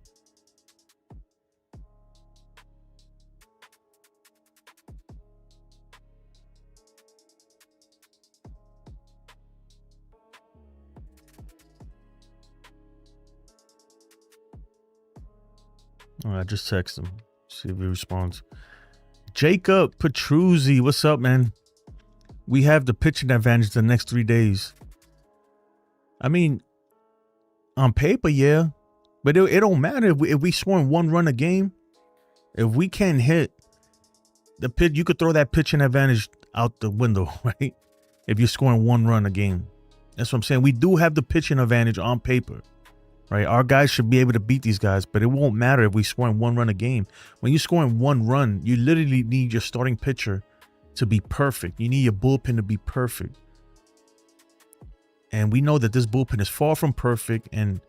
All right, I just text him. See if he responds. Jacob Petruzzi, what's up, man? We have the pitching advantage the next 3 days. I mean, on paper, yeah. But it don't matter if we scoring 1 run a game. If we can't hit the pitch, you could throw that pitching advantage out the window, right? If you're scoring 1 run a game. That's what I'm saying. We do have the pitching advantage on paper. Right, our guys should be able to beat these guys, but it won't matter if we scoring 1 run a game. When you're scoring 1 run, you literally need your starting pitcher to be perfect. You need your bullpen to be perfect. And we know that this bullpen is far from perfect, and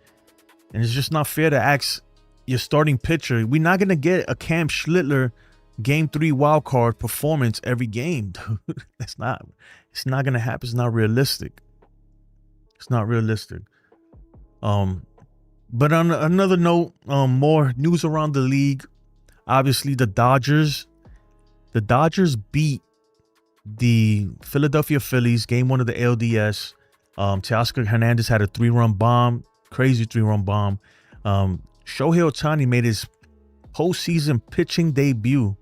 it's just not fair to ask your starting pitcher. We're not gonna get a Cam Schlittler Game 3 wild card performance every game, dude. It's not gonna happen. It's not realistic. It's not realistic. But on another note, more news around the league. Obviously, the Dodgers beat the Philadelphia Phillies, game 1 of the ALDS. Teoscar Hernandez had a 3-run bomb, crazy 3-run bomb. Shohei Ohtani made his postseason pitching debut,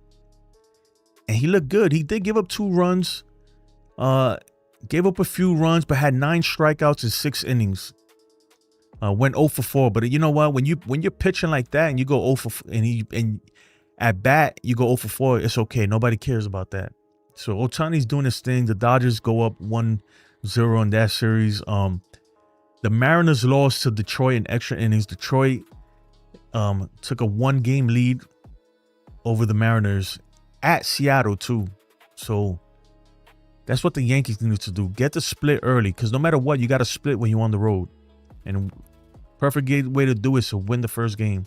and he looked good. He did give up 2 runs, gave up a few runs, but had 9 strikeouts in 6 innings. Went 0 for 4, but you know what? When you're pitching like that and you go 0 for 4, and at bat you go 0 for 4, it's okay. Nobody cares about that. So Ohtani's doing his thing. The Dodgers go up 1-0 in that series. The Mariners lost to Detroit in extra innings. Detroit took a 1-game lead over the Mariners at Seattle too. So that's what the Yankees need to do. Get the split early, because no matter what, you got to split when you're on the road. And perfect way to do it is to win the first game.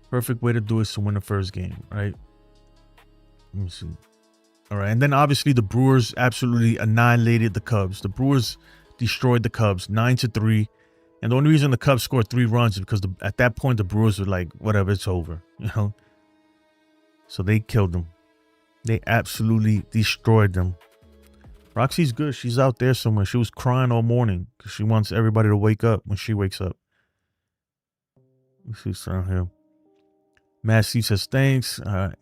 Perfect way to do it is to win the first game, right? Let me see. All right, and then obviously the Brewers absolutely annihilated the Cubs. The Brewers destroyed the Cubs 9-3. And the only reason the Cubs scored 3 runs is because at that point the Brewers were like, whatever, it's over, you know? So they killed them. They absolutely destroyed them. Roxy's good. She's out there somewhere. She was crying all morning because she wants everybody to wake up when she wakes up. Let's see what's down here. Matt C says, thanks. All right.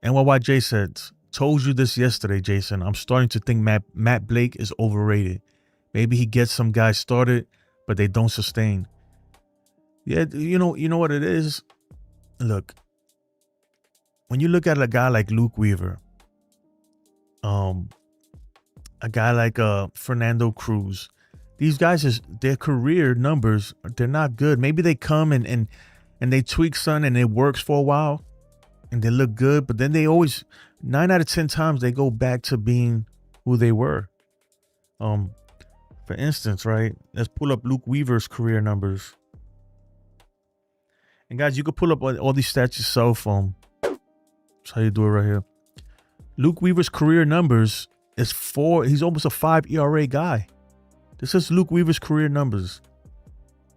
NYYJ said, told you this yesterday, Jason. I'm starting to think Matt Blake is overrated. Maybe he gets some guys started, but they don't sustain. Yeah, you know what it is? Look, when you look at a guy like Luke Weaver, a guy like Fernando Cruz, these guys, their career numbers, they're not good. Maybe they come and they tweak something and it works for a while and they look good, but then they always, 9 out of 10 times, they go back to being who they were. For instance, right, let's pull up Luke Weaver's career numbers. And guys, you can pull up all these stats yourself. That's how you do it right here. Luke Weaver's career numbers is 4. He's almost a 5 ERA guy. This is Luke Weaver's career numbers.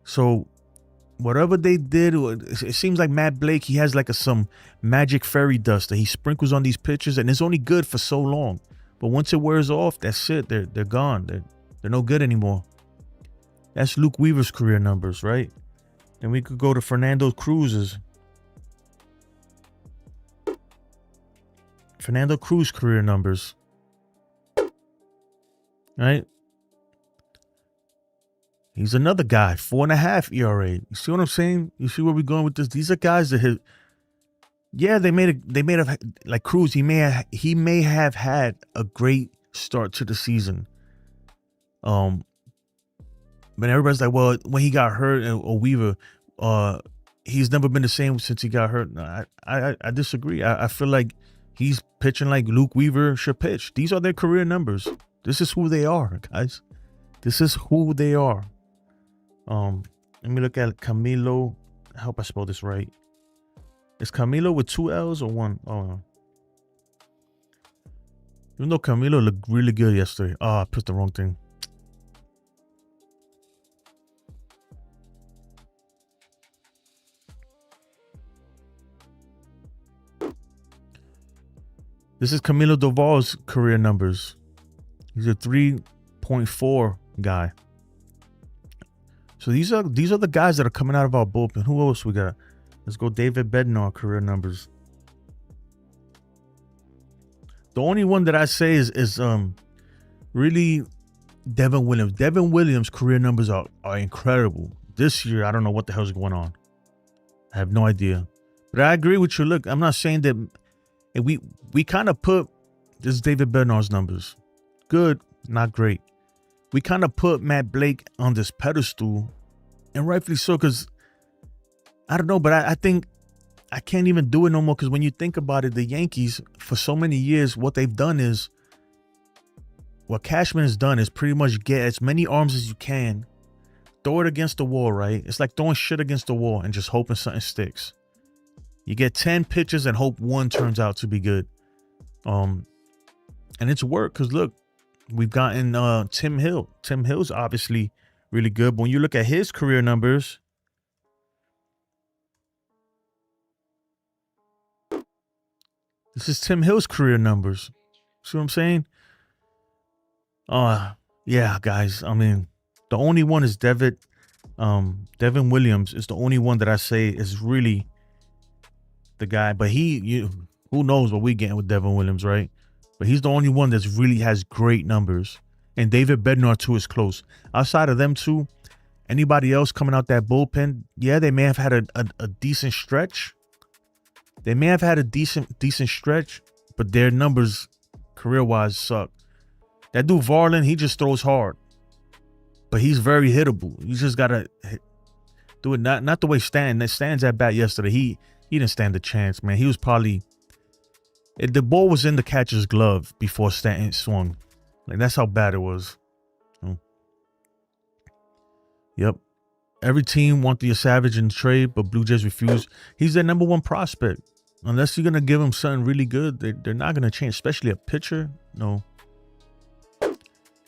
So whatever they did, it seems like Matt Blake, he has like some magic fairy dust that he sprinkles on these pitchers, and it's only good for so long. But once it wears off, that's it. They're gone. They're no good anymore. That's Luke Weaver's career numbers, right? Then we could go to Fernando Cruz's. Fernando Cruz career numbers. Right? He's another guy, 4.5 ERA. You see what I'm saying? You see where we're going with this? These are guys that have, yeah, they may have like Cruz, he may have had a great start to the season. But everybody's like, well, when he got hurt, or Weaver, he's never been the same since he got hurt. No, I disagree. I feel like he's pitching like Luke Weaver should pitch. These are their career numbers. This is who they are, guys. This is who they are. Let me look at Camilo. I hope I spelled this right. Is Camilo with 2 L's or 1? Oh, no. Even though Camilo looked really good yesterday. Oh, I put the wrong thing. This is Camilo Doval's career numbers. He's a 3.4 guy. So these are the guys that are coming out of our bullpen. Who else we got? Let's go David Bednar career numbers. The only one that I say is really Devin Williams. Devin Williams' career numbers are incredible. This year, I don't know what the hell's going on. I have no idea. But I agree with you. Look, I'm not saying that we kind of put, this is David Bednar's numbers. Good, not great. We kind of put Matt Blake on this pedestal, and rightfully so, because I don't know, but I think I can't even do it no more, because when you think about it, the Yankees, for so many years, what they've done is, what Cashman has done is pretty much get as many arms as you can, throw it against the wall, right? It's like throwing shit against the wall and just hoping something sticks. You get 10 pitches and hope one turns out to be good. And it's worked, because look, we've gotten Tim Hill. Tim Hill's obviously really good. But when you look at his career numbers, this is Tim Hill's career numbers. See what I'm saying? Yeah, guys. I mean, the only one is Devin Williams is the only one that I say is really the guy. But who knows what we're getting with Devin Williams, right? But he's the only one that's really has great numbers. And David Bednar, too, is close. Outside of them two, anybody else coming out that bullpen, yeah, they may have had a decent stretch. They may have had a decent stretch, but their numbers, career-wise, suck. That dude Varlin, he just throws hard. But he's very hittable. You just got to do it. Not the way Stan's at bat yesterday. He didn't stand a chance, man. He was probably... The ball was in the catcher's glove before Stanton swung. Like, that's how bad it was. Yep. Every team wanted the Savage in trade, but Blue Jays refused. He's their number one prospect. Unless you're going to give him something really good, they're not going to change, especially a pitcher. No.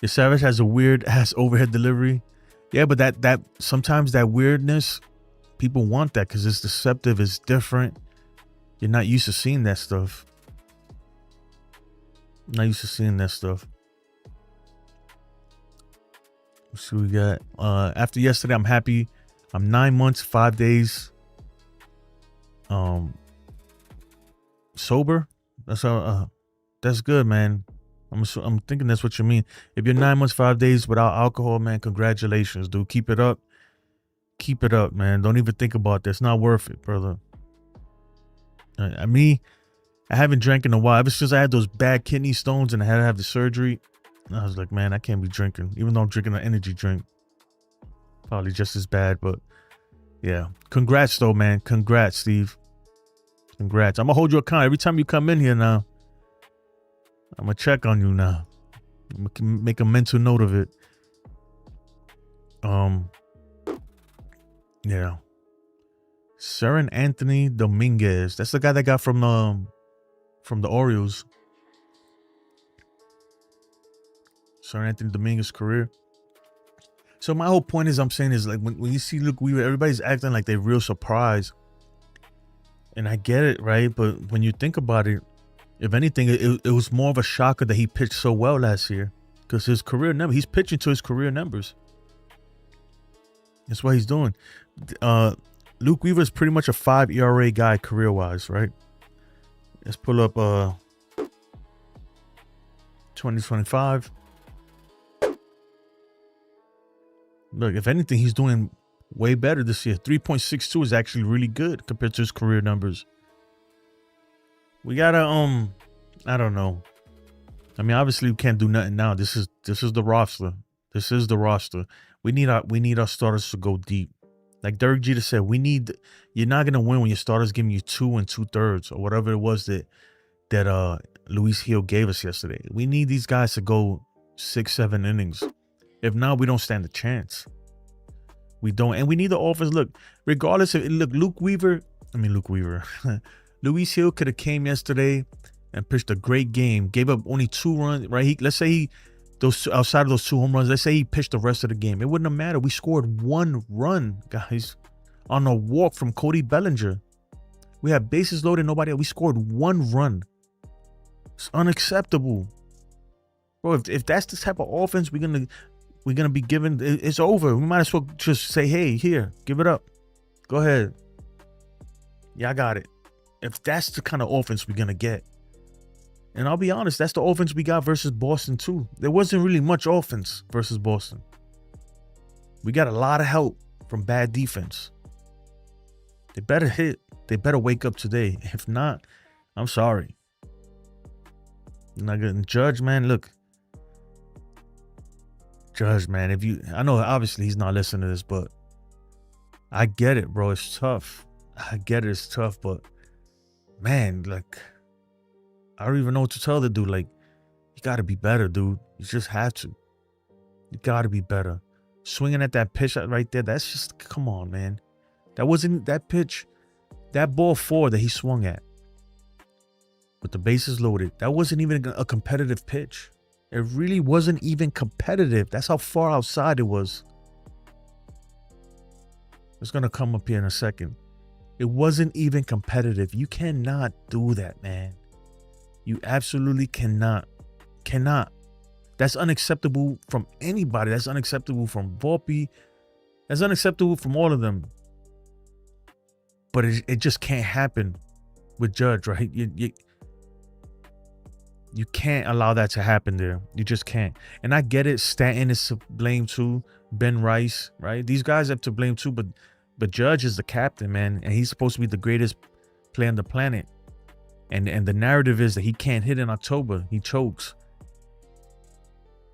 Your Savage has a weird-ass overhead delivery. Yeah, but that sometimes that weirdness, people want that because it's deceptive, it's different. You're not used to seeing that stuff. Not used to seeing that stuff. Let's see what we got. After yesterday, I'm happy. I'm 9 months, 5 days. Sober. That's good, man. I'm thinking that's what you mean. If you're 9 months, 5 days without alcohol, man, congratulations, dude. Keep it up. Keep it up, man. Don't even think about this. It's not worth it, brother. I haven't drank in a while. Ever since I had those bad kidney stones and I had to have the surgery, I was like, man, I can't be drinking. Even though I'm drinking an energy drink. Probably just as bad, but yeah. Congrats, though, man. Congrats, Steve. Congrats. I'm going to hold you accountable. Every time you come in here now, I'm going to check on you now. I'm going to make a mental note of it. Yeah. Seren Anthony Dominguez. That's the guy that got from the Orioles. Seren Anthony Dominguez career. So my whole point is, I'm saying is like when you see Luke Weaver, everybody's acting like they're real surprised. And I get it, right? But when you think about it, if anything, it was more of a shocker that he pitched so well last year. Because his career number, he's pitching to his career numbers. That's what he's doing. Luke Weaver is pretty much a 5 ERA guy career-wise, right? Let's pull up 2025. Look, if anything, he's doing way better this year. 3.62 is actually really good compared to his career numbers. We gotta I don't know. I mean, obviously we can't do nothing now. This is the roster. This is the roster. We need our starters to go deep. Like Derek Jeter said, you're not gonna win when your starters giving you 2 2/3 or whatever it was that Luis Gil gave us yesterday. We need these guys to go 6-7 innings. If not, we don't stand a chance. We don't, and we need the offense. Look, regardless of Luke Weaver. Luis Gil could have came yesterday and pitched a great game. Gave up only 2 runs, right? Let's say outside of those 2 home runs, let's say he pitched the rest of the game. It wouldn't have mattered. We scored 1 run, guys, on a walk from Cody Bellinger. We had bases loaded, nobody else. We scored 1 run. It's unacceptable, bro. If that's the type of offense we're gonna be given, it's over. We might as well just say, hey, here, give it up. Go ahead. Yeah, I got it. If that's the kind of offense we're gonna get. And I'll be honest, that's the offense we got versus Boston too. There wasn't really much offense versus Boston. We got a lot of help from bad defense. They better hit. They better wake up today. If not, I'm sorry. I'm not gonna judge, man. Look. Judge, man. I know obviously he's not listening to this, but I get it, bro. It's tough. I get it. It's tough, but man, like, I don't even know what to tell the dude. Like, you got to be better, dude. You just have to. You got to be better. Swinging at that pitch right there, that's just, come on, man. That wasn't that pitch, that ball 4 that he swung at with the bases loaded. That wasn't even a competitive pitch. It really wasn't even competitive. That's how far outside it was. It's going to come up here in a second. It wasn't even competitive. You cannot do that, man. You absolutely cannot. Cannot. That's unacceptable from anybody. That's unacceptable from Volpe. That's unacceptable from all of them. But it just can't happen with Judge, right? You can't allow that to happen there. You just can't. And I get it. Stanton is to blame too. Ben Rice, right? These guys have to blame too. But Judge is the captain, man. And he's supposed to be the greatest player on the planet. And the narrative is that he can't hit in October. He chokes.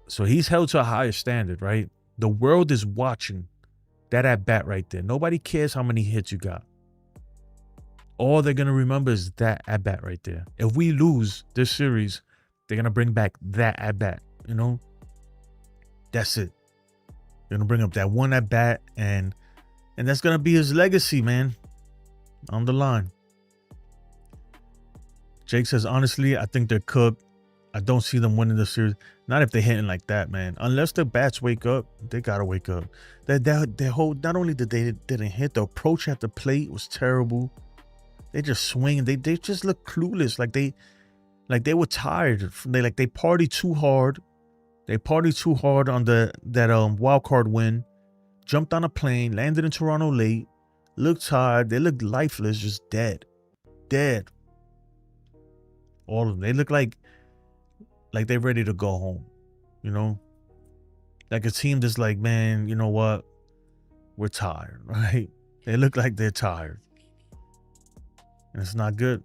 So he's held to a higher standard, right? The world is watching that at bat right there. Nobody cares how many hits you got. All they're going to remember is that at bat right there. If we lose this series, they're going to bring back that at bat, you know? That's it. They're going to bring up that one at bat, and that's going to be his legacy, man. On the line. Jake says, honestly, I think they're cooked. I don't see them winning the series. Not if they're hitting like that, man. Unless their bats wake up, they got to wake up. Their whole, not only did they didn't hit, the approach at the plate was terrible. They just swing. They just look clueless. Like they were tired. They partied too hard. They partied too hard on that wild card win. Jumped on a plane, landed in Toronto late. Looked tired. They looked lifeless, just dead. Dead. All of them. They look like they're ready to go home. You know? Like a team that's like, man, you know what? We're tired, right? They look like they're tired. And it's not good.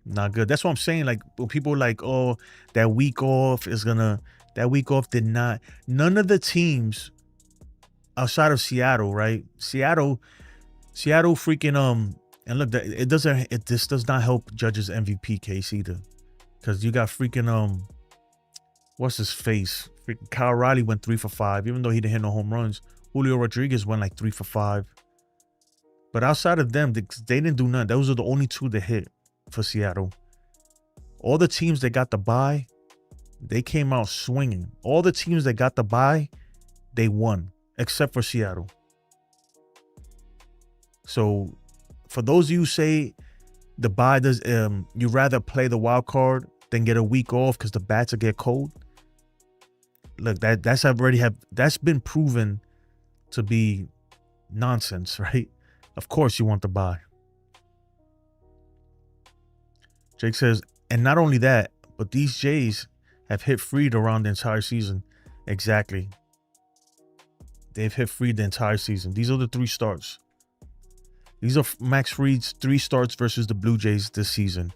Not good. That's what I'm saying. Like, when people are like, oh, that week off did not. None of the teams outside of Seattle, right? Seattle freaking, and look, this does not help Judge's MVP case either. Because you got freaking, what's his face? Freaking Kyle Riley went 3 for 5, even though he didn't hit no home runs. Julio Rodriguez went like 3 for 5. But outside of them, they didn't do none. Those are the only 2 that hit for Seattle. All the teams that got the bye, they came out swinging. All the teams that got the bye, they won, except for Seattle. So for those of you who say the bye does, you rather play the wild card than get a week off because the bats will get cold. Look, that's been proven to be nonsense, right? Of course you want the bye. Jake says, and not only that, but these Jays have hit Fried around the entire season. Exactly. They've hit Fried the entire season. These are the 3 starts. These are Max Fried's 3 starts versus the Blue Jays this season.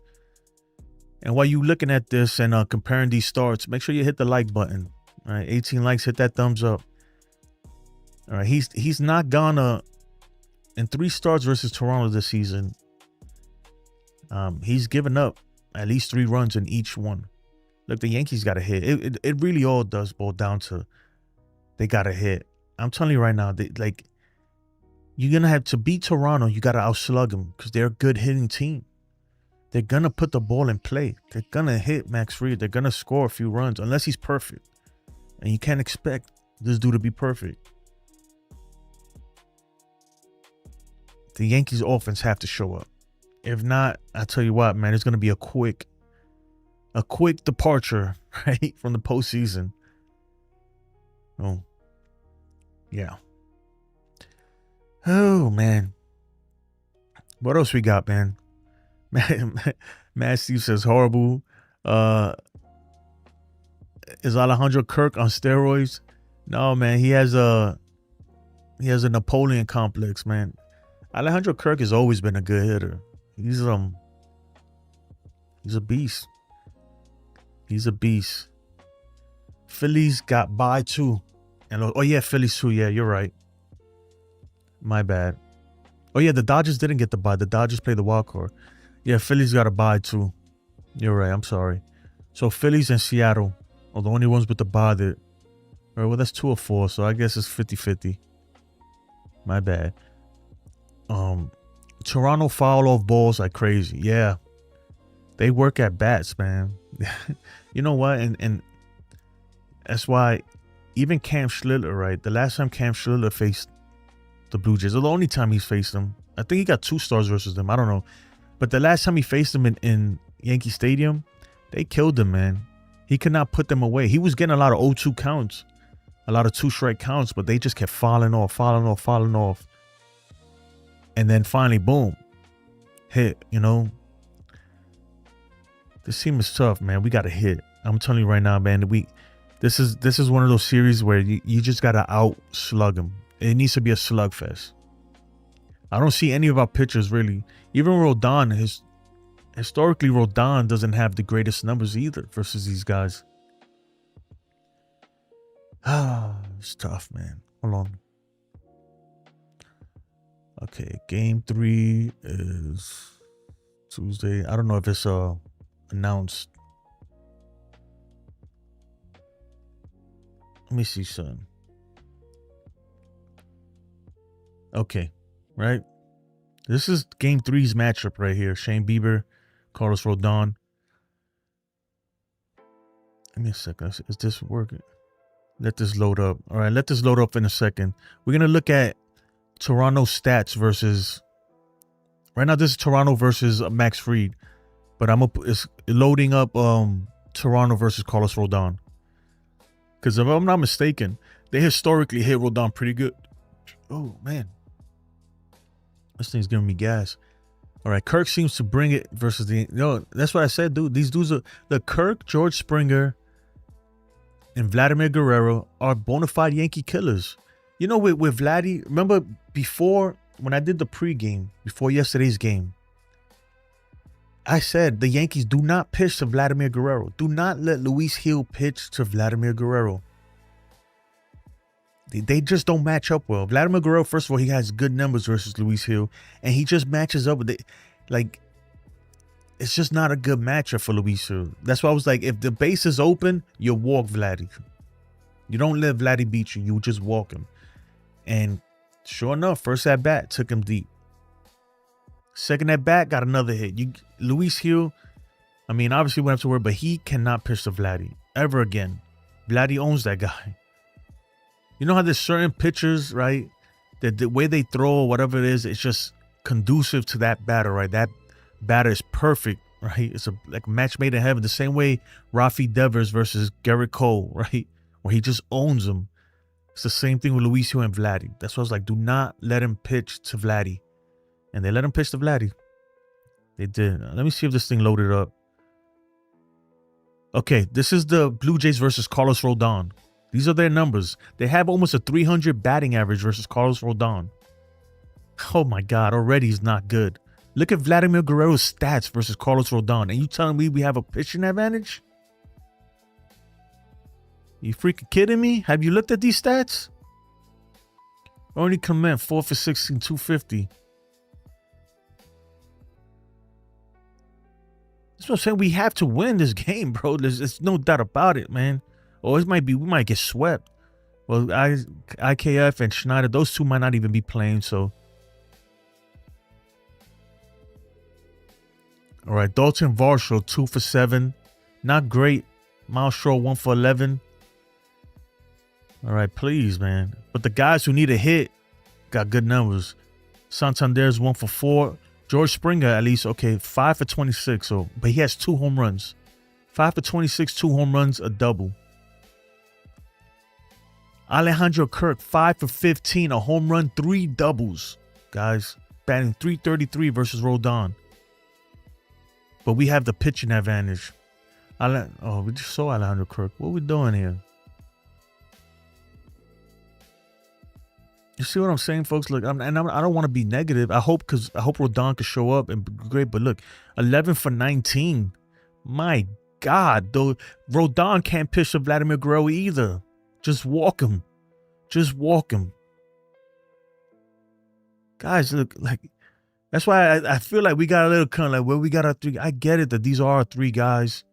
And while you're looking at this and comparing these starts, make sure you hit the like button. All right, 18 likes, hit that thumbs up. All right, he's not gonna, in 3 starts versus Toronto this season, he's given up at least 3 runs in each one. Look, the Yankees got to hit. It really all does boil down to they got to hit. I'm telling you right now, you're going to have to beat Toronto. You got to outslug them because they're a good hitting team. They're going to put the ball in play. They're going to hit Max Fried. They're going to score a few runs unless he's perfect. And you can't expect this dude to be perfect. The Yankees offense have to show up. If not, I tell you what, man, it's going to be a quick departure, right, from the postseason. Oh, yeah. Oh, man. What else we got, man? Matt Steve says horrible. Is Alejandro Kirk on steroids? No, man. He has a Napoleon complex, man. Alejandro Kirk has always been a good hitter. He's a beast. He's a beast. Phillies got bye too. And oh yeah, Phillies too. Yeah, you're right. My bad. Oh yeah, the Dodgers didn't get the bye. The Dodgers played the wild card. Yeah, Phillies got a bye too. You're right. I'm sorry. So Phillies and Seattle are the only ones with the bye that. All right, well, that's 2 or 4. So I guess it's 50-50. My bad. Toronto foul off balls like crazy. Yeah. They work at bats, man. You know what? And that's why even Cam Schlitter, right? The last time Cam Schlitter faced the Blue Jays, or the only time he's faced them, I think he got 2 stars versus them. I don't know. But the last time he faced them in Yankee Stadium, they killed him, man. He could not put them away. He was getting a lot of 0-2 counts, a lot of 2-strike counts, but they just kept falling off. And then finally, boom, hit, you know. This team is tough, man. We got to hit. I'm telling you right now, man. This is one of those series where you just got to out-slug them. It needs to be a slugfest. I don't see any of our pitchers, really. Even Rodon, historically, Rodon doesn't have the greatest numbers either versus these guys. It's tough, man. Hold on. Okay, game 3 is Tuesday. I don't know if it's announced. Let me see, son. Okay, right? This is game 3's matchup right here. Shane Bieber, Carlos Rodon. Give me a second. Is this working? Let this load up. All right, let this load up in a second. We're going to look at Toronto stats versus... Right now, this is Toronto versus Max Fried. But it's loading up Toronto versus Carlos Rodon. Because if I'm not mistaken, they historically hit Rodon pretty good. Oh, man. This thing's giving me gas. All right, Kirk seems to bring it versus the... That's what I said, dude. These dudes are... The Kirk, George Springer, and Vladimir Guerrero are bona fide Yankee killers. You know, with Vladdy... Remember before, when I did the pregame, before yesterday's game, I said the Yankees do not pitch to Vladimir Guerrero. Do not let Luis Gil pitch to Vladimir Guerrero. They just don't match up well. Vladimir Guerrero, first of all, he has good numbers versus Luis Gil, and he just matches up with it. Like, it's just not a good matchup for Luis Gil. That's why I was like, if the base is open, you walk Vladdy. You don't let Vladdy beat you. You just walk him. And sure enough, first at bat took him deep. Second at bat got another hit. Luis Gil, I mean, obviously we don't have to worry, but he cannot pitch to Vladdy ever again. Vladdy owns that guy. You know how there's certain pitchers, right? That the way they throw or whatever it is, it's just conducive to that batter, right? That batter is perfect, right? It's like a match made in heaven. The same way Rafi Devers versus Garrett Cole, right? Where he just owns them. It's the same thing with Luis Gil and Vladdy. That's why I was like, do not let him pitch to Vladdy. And they let him pitch to Vladdy. They did. Let me see if this thing loaded up. Okay, this is the Blue Jays versus Carlos Rodon. These are their numbers. They have almost a 300 batting average versus Carlos Rodon. Oh my God, already he's not good. Look at Vladimir Guerrero's stats versus Carlos Rodon. And you telling me we have a pitching advantage? You freaking kidding me? Have you looked at these stats? Only Clement, 4 for 16, 250. That's what I'm saying. We have to win this game, bro. There's no doubt about it, man. Or it might be, we might get swept. Well, IKF and Schneider, those two might not even be playing, so. All right, Dalton Varsho, 2 for 7. Not great. Miles Straw, 1 for 11. All right, please, man. But the guys who need a hit got good numbers. Santander's 1 for 4. George Springer, at least, okay, 5 for 26. So, but he has 2 home runs. 5 for 26, 2 home runs, a double. Alejandro Kirk, 5 for 15, a home run, 3 doubles. Guys, batting .333 versus Rodon. But we have the pitching advantage. We just saw Alejandro Kirk. What are we doing here? You see what I'm saying, folks? Look, I don't want to be negative. I hope Rodon could show up and be great. But look, 11 for 19. My God, though, Rodon can't pitch to Vladimir Guerrero either. Just walk him. Just walk him. Guys, look, like, that's why I feel like we got a little kind of like, well, we got our 3. I get it that these are our 3 guys.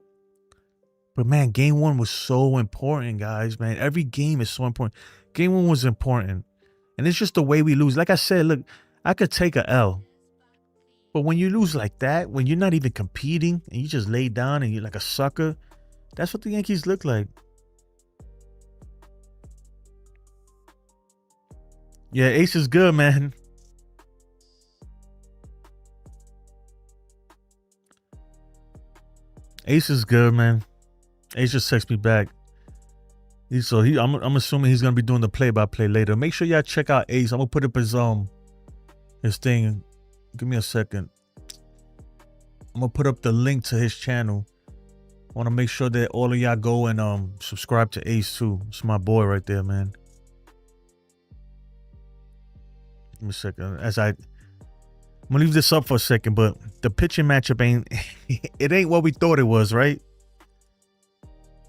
But, man, game 1 was so important, guys, man. Every game is so important. Game 1 was important. And it's just the way we lose. Like I said, look, I could take a L. But when you lose like that, when you're not even competing and you just lay down and you're like a sucker, that's what the Yankees look like. Yeah, Ace is good, man. Ace is good, man. Ace just texted me back. I'm assuming he's gonna be doing the play-by-play later. Make sure y'all check out Ace. I'm gonna put up his thing. Give me a second. I'm gonna put up the link to his channel. I want to make sure that all of y'all go and subscribe to Ace too. It's my boy right there, man. Give me a second. I'm gonna leave this up for a second, but the pitching matchup ain't what we thought it was, right?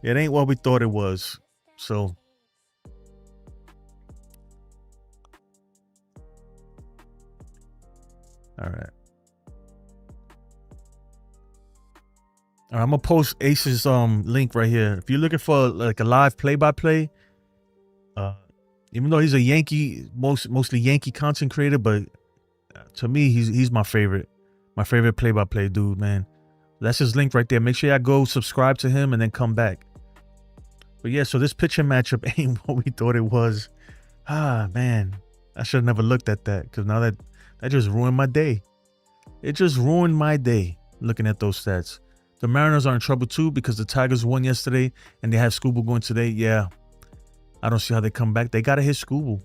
It ain't what we thought it was. So all right. I'm gonna post Ace's link right here. If you're looking for like a live play-by-play, even though he's a Yankee, mostly Yankee content creator, but to me, he's my favorite play-by-play dude, man. That's his link right there. Make sure y'all go subscribe to him and then come back. But yeah, so this pitching matchup ain't what we thought it was. Ah, man, I should have never looked at that, because now that just ruined my day. It just ruined my day looking at those stats. The Mariners are in trouble too because the Tigers won yesterday and they have Skubal going today. Yeah, I don't see how they come back. They got to hit Skubal.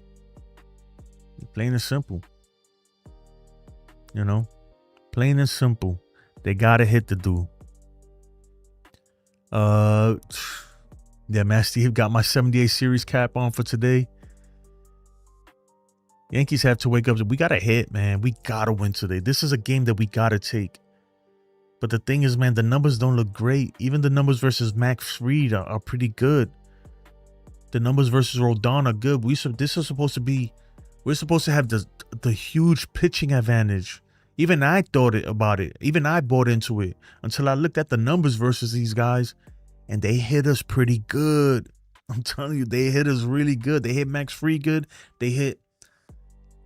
Plain and simple. You know, plain and simple. They got to hit the dude. Yeah, man, Steve got my 78 series cap on for today. Yankees have to wake up. We got to hit, man. We got to win today. This is a game that we got to take. But the thing is, man, the numbers don't look great. Even the numbers versus Max Fried are pretty good. The numbers versus Rodon are good. We're supposed to have the huge pitching advantage. Even I thought about it. Even I bought into it until I looked at the numbers versus these guys, and they hit us pretty good. I'm telling you, they hit us really good. They hit Max Fried good. They hit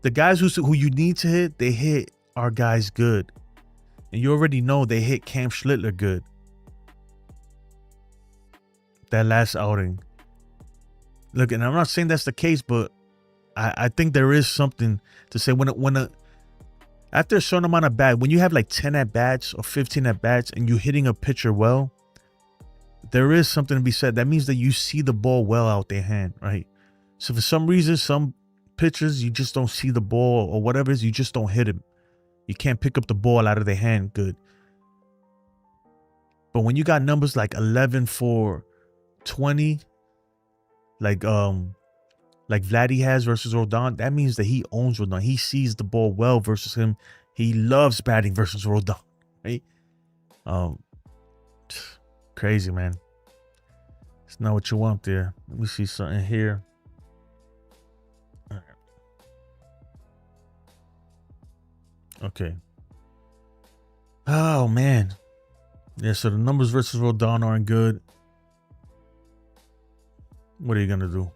the guys who you need to hit. They hit our guys good, and you already know they hit Cam Schlittler good. That last outing. Look, and I'm not saying that's the case, but I think there is something to say after a certain amount of bats, when you have like 10 at bats or 15 at bats and you're hitting a pitcher well, there is something to be said. That means that you see the ball well out their hand, right? So for some reason, some pitchers, you just don't see the ball or whatever it is, you just don't hit him. You can't pick up the ball out of their hand good. But when you got numbers like 11 for 20, like Vladdy has versus Rodon, that means that he owns Rodon. He sees the ball well versus him. He loves batting versus Rodon, right? Crazy, man. It's not what you want there. Let me see something here. All right. Okay. Oh, man. Yeah, so the numbers versus Rodon aren't good. What are you going to do?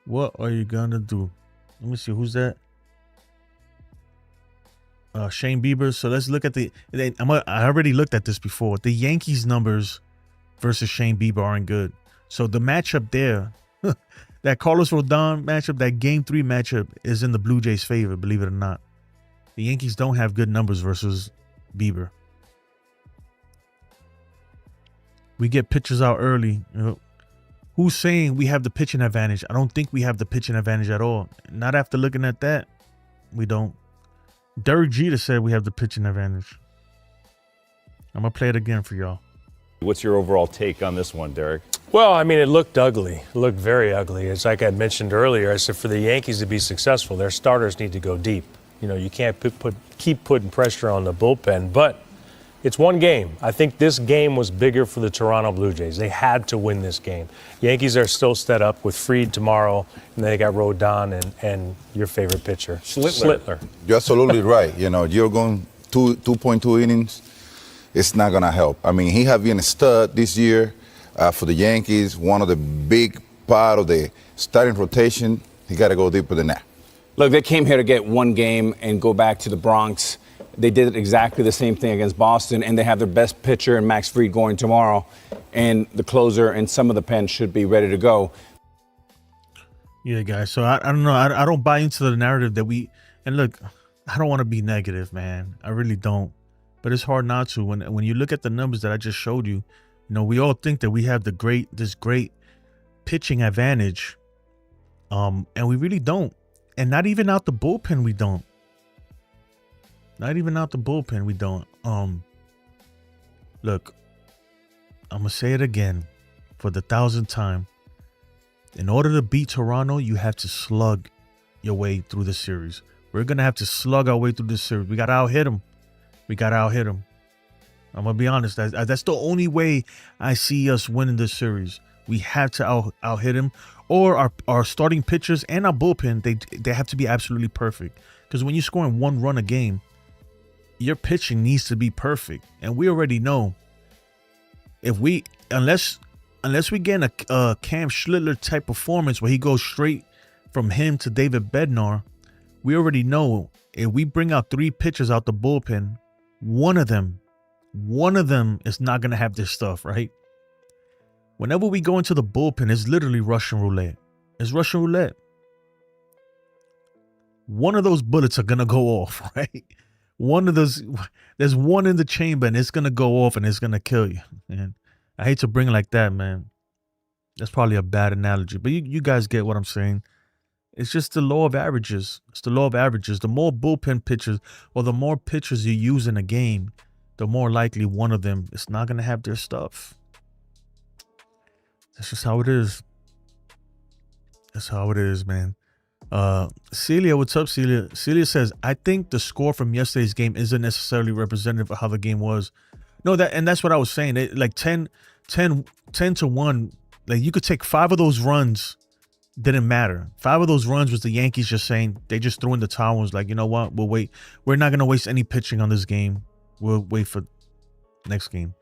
What are you going to do? Let me see. Who's that? Shane Bieber. So let's look at I already looked at this before. The Yankees numbers versus Shane Bieber aren't good. So the matchup there, that Carlos Rodon matchup, that Game 3 matchup is in the Blue Jays' favor, believe it or not. The Yankees don't have good numbers versus Bieber. We get pitchers out early. You know, who's saying we have the pitching advantage? I don't think we have the pitching advantage at all. Not after looking at that. We don't. Derek Jeter said we have the pitching advantage. I'm going to play it again for y'all. What's your overall take on this one, Derek? Well, I mean, it looked ugly. It looked very ugly. It's like I mentioned earlier. I said for the Yankees to be successful, their starters need to go deep. You know, you can't keep putting pressure on the bullpen, but it's one game. I think this game was bigger for the Toronto Blue Jays. They had to win this game. Yankees are still set up with Fried tomorrow, and they got Rodon and your favorite pitcher, Schlittler. You're absolutely right. You know, you're going 2.2 innings. It's not going to help. I mean, he has been a stud this year for the Yankees, one of the big part of the starting rotation. He got to go deeper than that. Look, they came here to get one game and go back to the Bronx. They did exactly the same thing against Boston, and they have their best pitcher in Max Fried going tomorrow, and the closer and some of the pen should be ready to go. Yeah, guys. So I don't know. I don't buy into the narrative that and look, I don't want to be negative, man. I really don't. But it's hard not to. When you look at the numbers that I just showed you, you know, we all think that we have this great pitching advantage. And we really don't. And not even out the bullpen, we don't. Not even out the bullpen, we don't. Look, I'm going to say it again for the 1,000th time. In order to beat Toronto, you have to slug your way through the series. We're going to have to slug our way through this series. We got to out-hit them. I'm going to be honest. That's the only way I see us winning this series. We have to out-hit them. Or our starting pitchers and our bullpen, they have to be absolutely perfect. Because when you're scoring one run a game, your pitching needs to be perfect. And we already know unless we get a Cam Schlittler type performance where he goes straight from him to David Bednar, we already know if we bring out 3 pitchers out the bullpen, one of them is not going to have this stuff, right? Whenever we go into the bullpen, it's literally Russian roulette. It's Russian roulette. One of those bullets are going to go off, right? There's one in the chamber and it's going to go off and it's going to kill you. And I hate to bring it like that, man. That's probably a bad analogy, but you guys get what I'm saying. It's just the law of averages. It's the law of averages. The more bullpen pitchers or the more pitchers you use in a game, the more likely one of them is not going to have their stuff. That's just how it is. That's how it is, man. Celia, what's up, Celia? Celia says, I think the score from yesterday's game isn't necessarily representative of how the game was. No, that's what I was saying. Like 10 to 1. Like you could take 5 of those runs, didn't matter. 5 of those runs was the Yankees just saying, they just threw in the towel and was like, you know what? We'll wait. We're not gonna waste any pitching on this game. We'll wait for next game.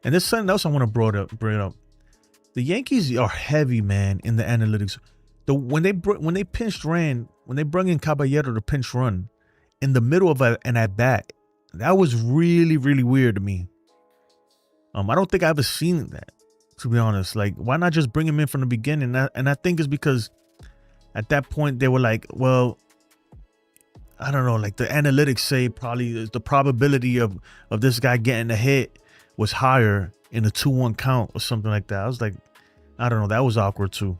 And there's something else I want to bring it up. The Yankees are heavy, man, in the analytics. When they brought in Caballero to pinch run in the middle of an at bat, that was really, really weird to me. I don't think I ever seen that, to be honest. Like, why not just bring him in from the beginning? And I think it's because at that point they were like, well, I don't know, like the analytics say probably the probability of this guy getting a hit was higher in a 2-1 count or something like that. I was like, I don't know, that was awkward too.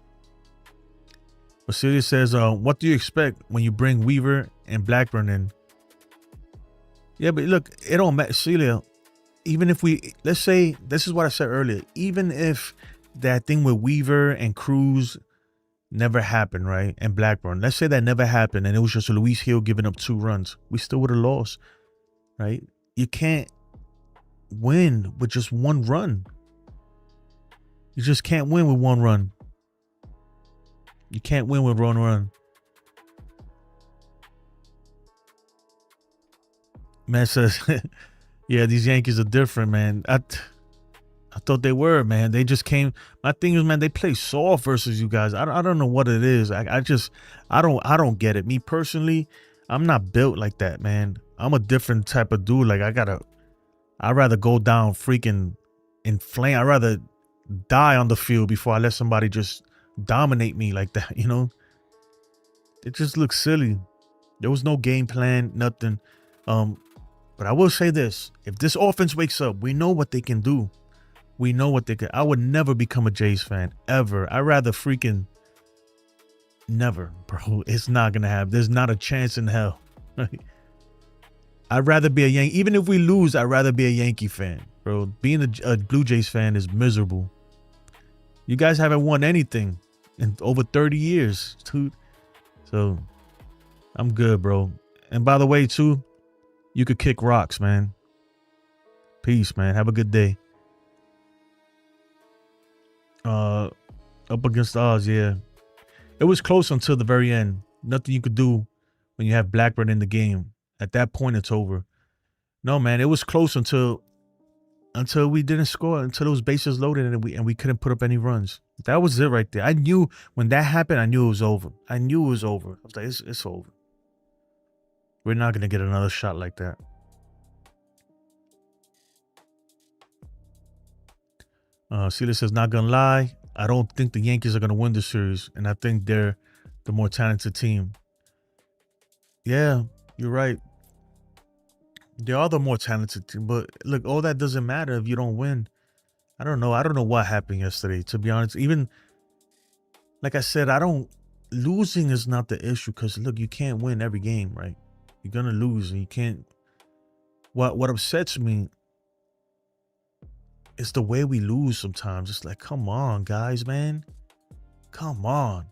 But Celia says, what do you expect when you bring Weaver and Blackburn in? Yeah, but look, it don't matter, Celia. Even if let's say, this is what I said earlier, even if that thing with Weaver and Cruz never happened, right? And Blackburn, let's say that never happened and it was just Luis Hill giving up 2 runs, we still would have lost, right? You can't win with just 1 run. You just can't win with 1 run. You can't win with 1 run. Man says, yeah, these Yankees are different, man. I thought they were, man. They just came. My thing is, man, they play soft versus you guys. I don't know what it is. I don't get it. Me personally, I'm not built like that, man. I'm a different type of dude. Like I'd rather go down freaking in flame. I'd rather die on the field before I let somebody just dominate me like that, you know? It just looks silly. There was no game plan, nothing. But I will say this. If this offense wakes up, we know what they can do. We know what they can. I would never become a Jays fan, ever. I'd rather freaking never, bro. It's not going to happen. There's not a chance in hell. I'd rather be a Yankee. Even if we lose, I'd rather be a Yankee fan, bro. Being a Blue Jays fan is miserable. You guys haven't won anything in over 30 years, dude. So I'm good, bro. And by the way, too, you could kick rocks, man. Peace, man. Have a good day. Up against odds, yeah. It was close until the very end. Nothing you could do when you have Blackburn in the game. At that point, it's over. No, man, it was close until we didn't score, until it was bases loaded and we couldn't put up any runs. That was it right there. I knew when that happened, I knew it was over. I knew it was over. I was like, it's over. We're not going to get another shot like that. Celia says, not going to lie, I don't think the Yankees are going to win this series. And I think they're the more talented team. Yeah, you're right. They are the more talented team. But look, all that doesn't matter if you don't win. I don't know. I don't know what happened yesterday, to be honest. Even, like I said, losing is not the issue. Because, look, you can't win every game, right? You're going to lose and you can't. What upsets me is the way we lose sometimes. It's like, come on, guys, man. Come on.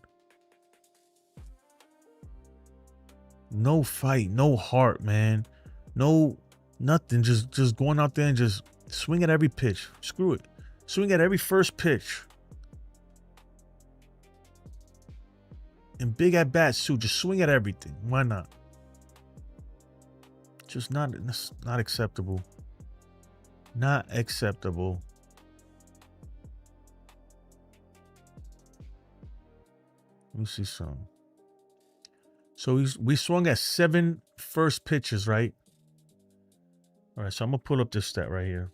No fight, no heart, man. No, nothing. Just going out there and just swing at every pitch. Screw it. Swing at every first pitch. And big at bats too. Just swing at everything. Why not? Just not acceptable. Not acceptable. Let me see something. So we swung at 7 first pitches, right? All right, so I'm gonna pull up this stat right here.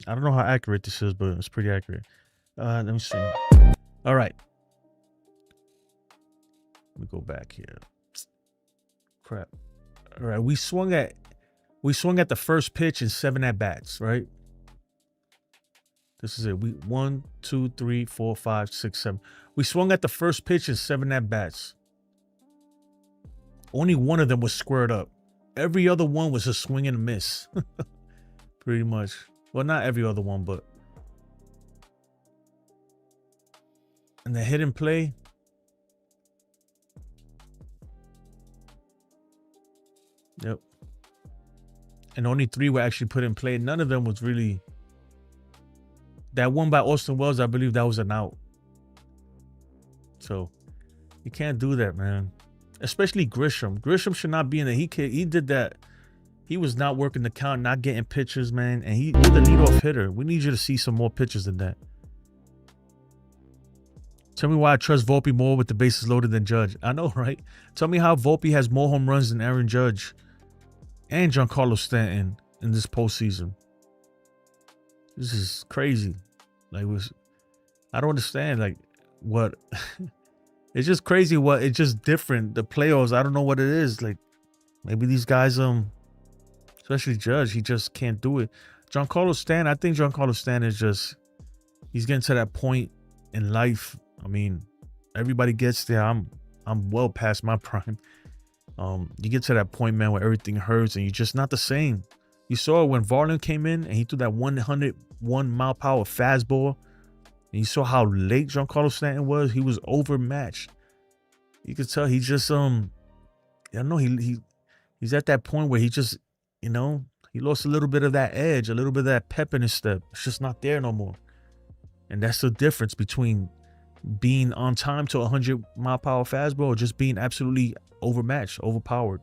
I don't know how accurate this is, but it's pretty accurate. Let me see. All right. Let me go back here. Crap. All right, we swung at the first pitch in 7 at bats, right? This is it. 1, 2, 3, 4, 5, 6, 7. We swung at the first pitch in 7 at bats. Only one of them was squared up. Every other one was a swing and a miss. Pretty much. Well, not every other one, but. And the hit and play. Yep. And only 3 were actually put in play. None of them was really. That one by Austin Wells, I believe that was an out. So you can't do that, man. Especially Grisham. Grisham should not be in it. He did that. He was not working the count, not getting pitches, man. And you're the leadoff hitter. We need you to see some more pitches than that. Tell me why I trust Volpe more with the bases loaded than Judge. I know, right? Tell me how Volpe has more home runs than Aaron Judge and Giancarlo Stanton in this postseason. This is crazy. Like, I don't understand. Like, what? It's just crazy. It's just different. The playoffs, I don't know what it is. Like, maybe these guys, especially Judge, he just can't do it. Giancarlo Stanton, I think Giancarlo Stanton is just, he's getting to that point in life. I mean, everybody gets there. I'm well past my prime. You get to that point, man, where everything hurts and you're just not the same. You saw when Varlin came in and he threw that 101 mile per hour fastball. And you saw how late Giancarlo Stanton was. He was overmatched. You could tell he just I don't know, he's at that point where he just, he lost a little bit of that edge, a little bit of that pep in his step. It's just not there no more. And that's the difference between being on time to 100 mile per hour fastball or just being absolutely overmatched, overpowered.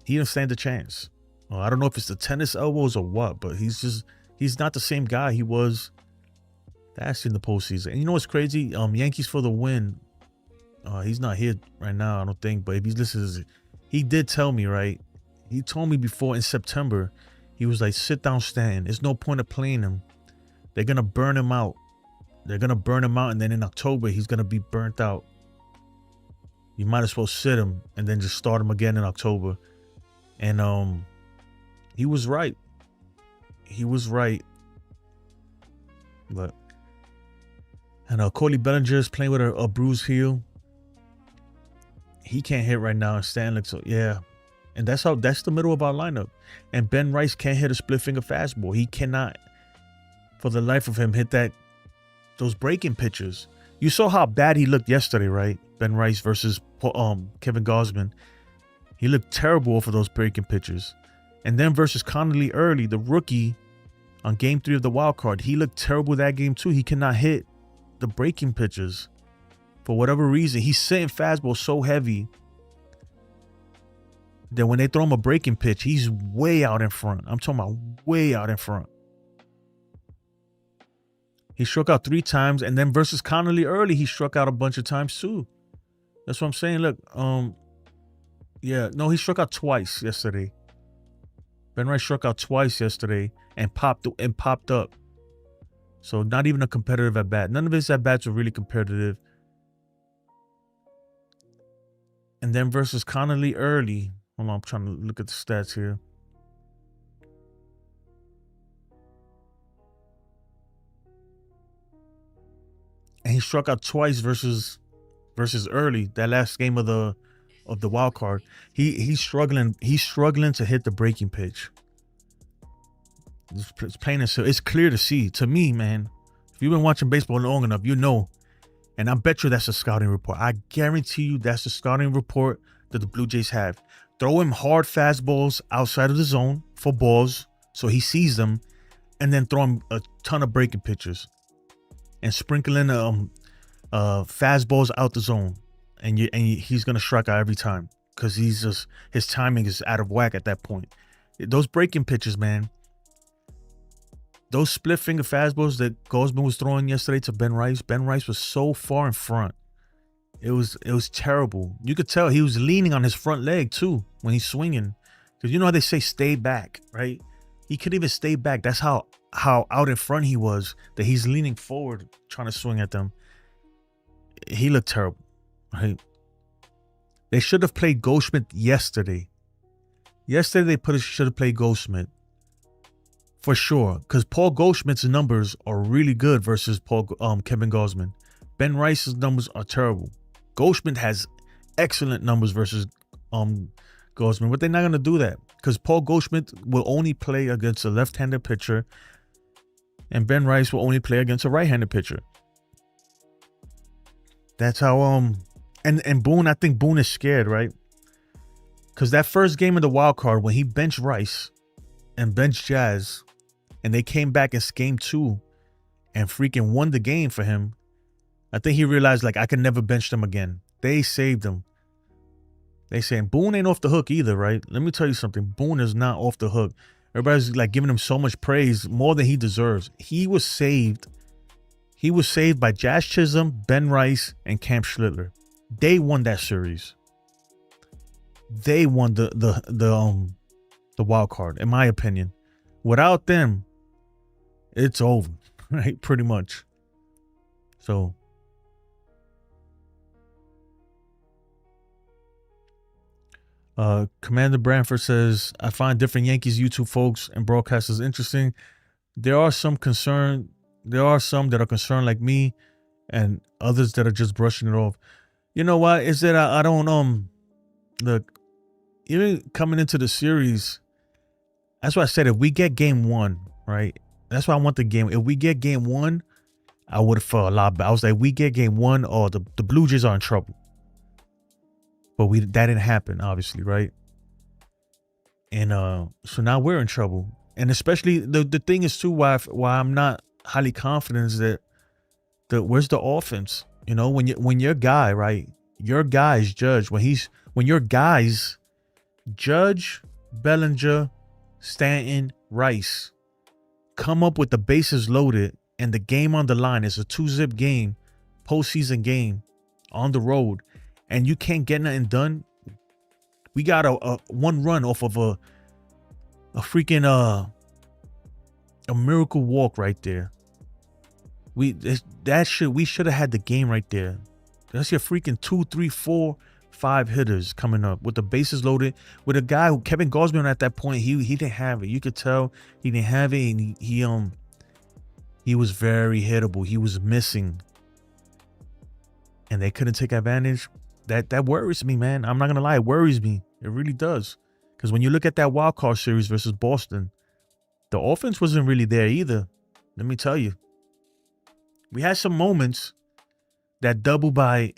He didn't stand a chance. Well, I don't know if it's the tennis elbows or what, but he's not the same guy he was last in the postseason. And you know what's crazy? Yankees for the win. He's not here right now, I don't think, but if he's listening, he did tell me, right? He told me before in September, he was like, sit down, Stanton. There's no point of playing him. They're going to burn him out. They're going to burn him out, and then in October, he's going to be burnt out. You might as well sit him and then just start him again in October. And he was right. He was right. But, and Cody Bellinger is playing with a bruised heel. He can't hit right now, and Stanley. So, yeah. And that's the middle of our lineup. And Ben Rice can't hit a split finger fastball. He cannot, for the life of him, hit those breaking pitches. You saw how bad he looked yesterday, right? Ben Rice versus Kevin Gausman. He looked terrible off of those breaking pitches. And then versus Connolly Early, the rookie, on game 3 of the wild card, he looked terrible that game too. He cannot hit the breaking pitches. For whatever reason, he's sitting fastball so heavy that when they throw him a breaking pitch, he's way out in front. I'm talking about way out in front. He struck out 3 times, and then versus Connolly Early, he struck out a bunch of times too. That's what I'm saying. Look, he struck out twice yesterday. Ben Rice struck out twice yesterday and popped up. So not even a competitive at bat. None of his at bats were really competitive. And then versus Connolly Early, hold on, I'm trying to look at the stats here. And he struck out twice versus Early, that last game of the wild card. He's struggling to hit the breaking pitch. It's plain and simple. It's clear to see. To me, man, if you've been watching baseball long enough, you know. And I bet you that's a scouting report. I guarantee you that's the scouting report that the Blue Jays have. Throw him hard fastballs outside of the zone for balls so he sees them, and then throw him a ton of breaking pitches and sprinkle in fastballs out the zone, and he's gonna strike out every time because his timing is out of whack at that point. Those breaking pitches, man. Those split finger fastballs that Gausman was throwing yesterday to Ben Rice. Ben Rice was so far in front. It was terrible. You could tell he was leaning on his front leg too when he's swinging, because you know how they say stay back, right? He couldn't even stay back. That's how out in front he was, that he's leaning forward trying to swing at them. He looked terrible, right? They should have played Goldschmidt yesterday. Yesterday they should have played Goldschmidt. For sure, because Paul Goldschmidt's numbers are really good versus Kevin Gausman. Ben Rice's numbers are terrible. Goldschmidt has excellent numbers versus Gausman, but they're not going to do that because Paul Goldschmidt will only play against a left-handed pitcher, and Ben Rice will only play against a right-handed pitcher. That's how and Boone, I think Boone is scared, right? Because that first game of the wild card, when he benched Rice and benched Jazz, and they came back in game 2 and freaking won the game for him, I think he realized, like, I can never bench them again. They saved him. They saying Boone ain't off the hook either, right? Let me tell you something. Boone is not off the hook. Everybody's like giving him so much praise, more than he deserves. He was saved. He was saved by Jazz Chisholm, Ben Rice, and Cam Schlittler. They won that series. They won the wild card, in my opinion. Without them, it's over, right? Pretty much. So Commander Branford says, I find different Yankees YouTube folks and broadcasters interesting. There are some that are concerned like me, and others that are just brushing it off. You know what? Is that I don't look, even coming into the series, that's why I said if we get game 1, right? That's why I want the game. If we get game 1, I would have felt a lot better. I was like, we get game 1, or the Blue Jays are in trouble. But that didn't happen, obviously, right? And so now we're in trouble. And especially the thing is too, why I'm not highly confident is that where's the offense? You know, when your guy, right? Your guys Judge, when your guys Judge, Bellinger, Stanton, Rice come up with the bases loaded and the game on the line, is a 2-zip game, postseason game on the road, and you can't get nothing done. We got a 1 run off of a freaking a miracle walk right there. We should have had the game right there. That's your freaking 2, 3, 4, 5 hitters coming up with the bases loaded, with a guy who, Kevin Gausman, at that point, he didn't have it. You could tell he didn't have it, and he was very hittable. He was missing, and they couldn't take advantage. That worries me, man. I'm not gonna lie, it worries me. It really does. Because when you look at that wild card series versus Boston, the offense wasn't really there either. Let me tell you. We had some moments, that double by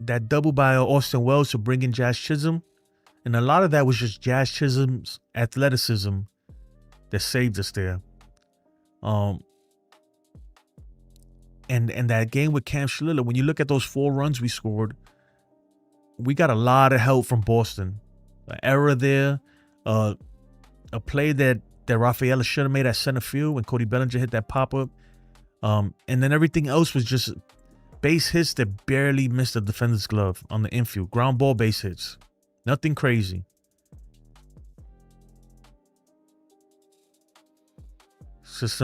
Austin Wells to bring in Jazz Chisholm, and a lot of that was just Jazz Chisholm's athleticism that saved us there. And that game with Cam Schlittler, when you look at those 4 runs we scored, we got a lot of help from Boston. An error there, a play that Rafaela should have made at center field when Cody Bellinger hit that pop-up. And then everything else was just base hits that barely missed the defender's glove on the infield. Ground ball base hits. Nothing crazy. It's just,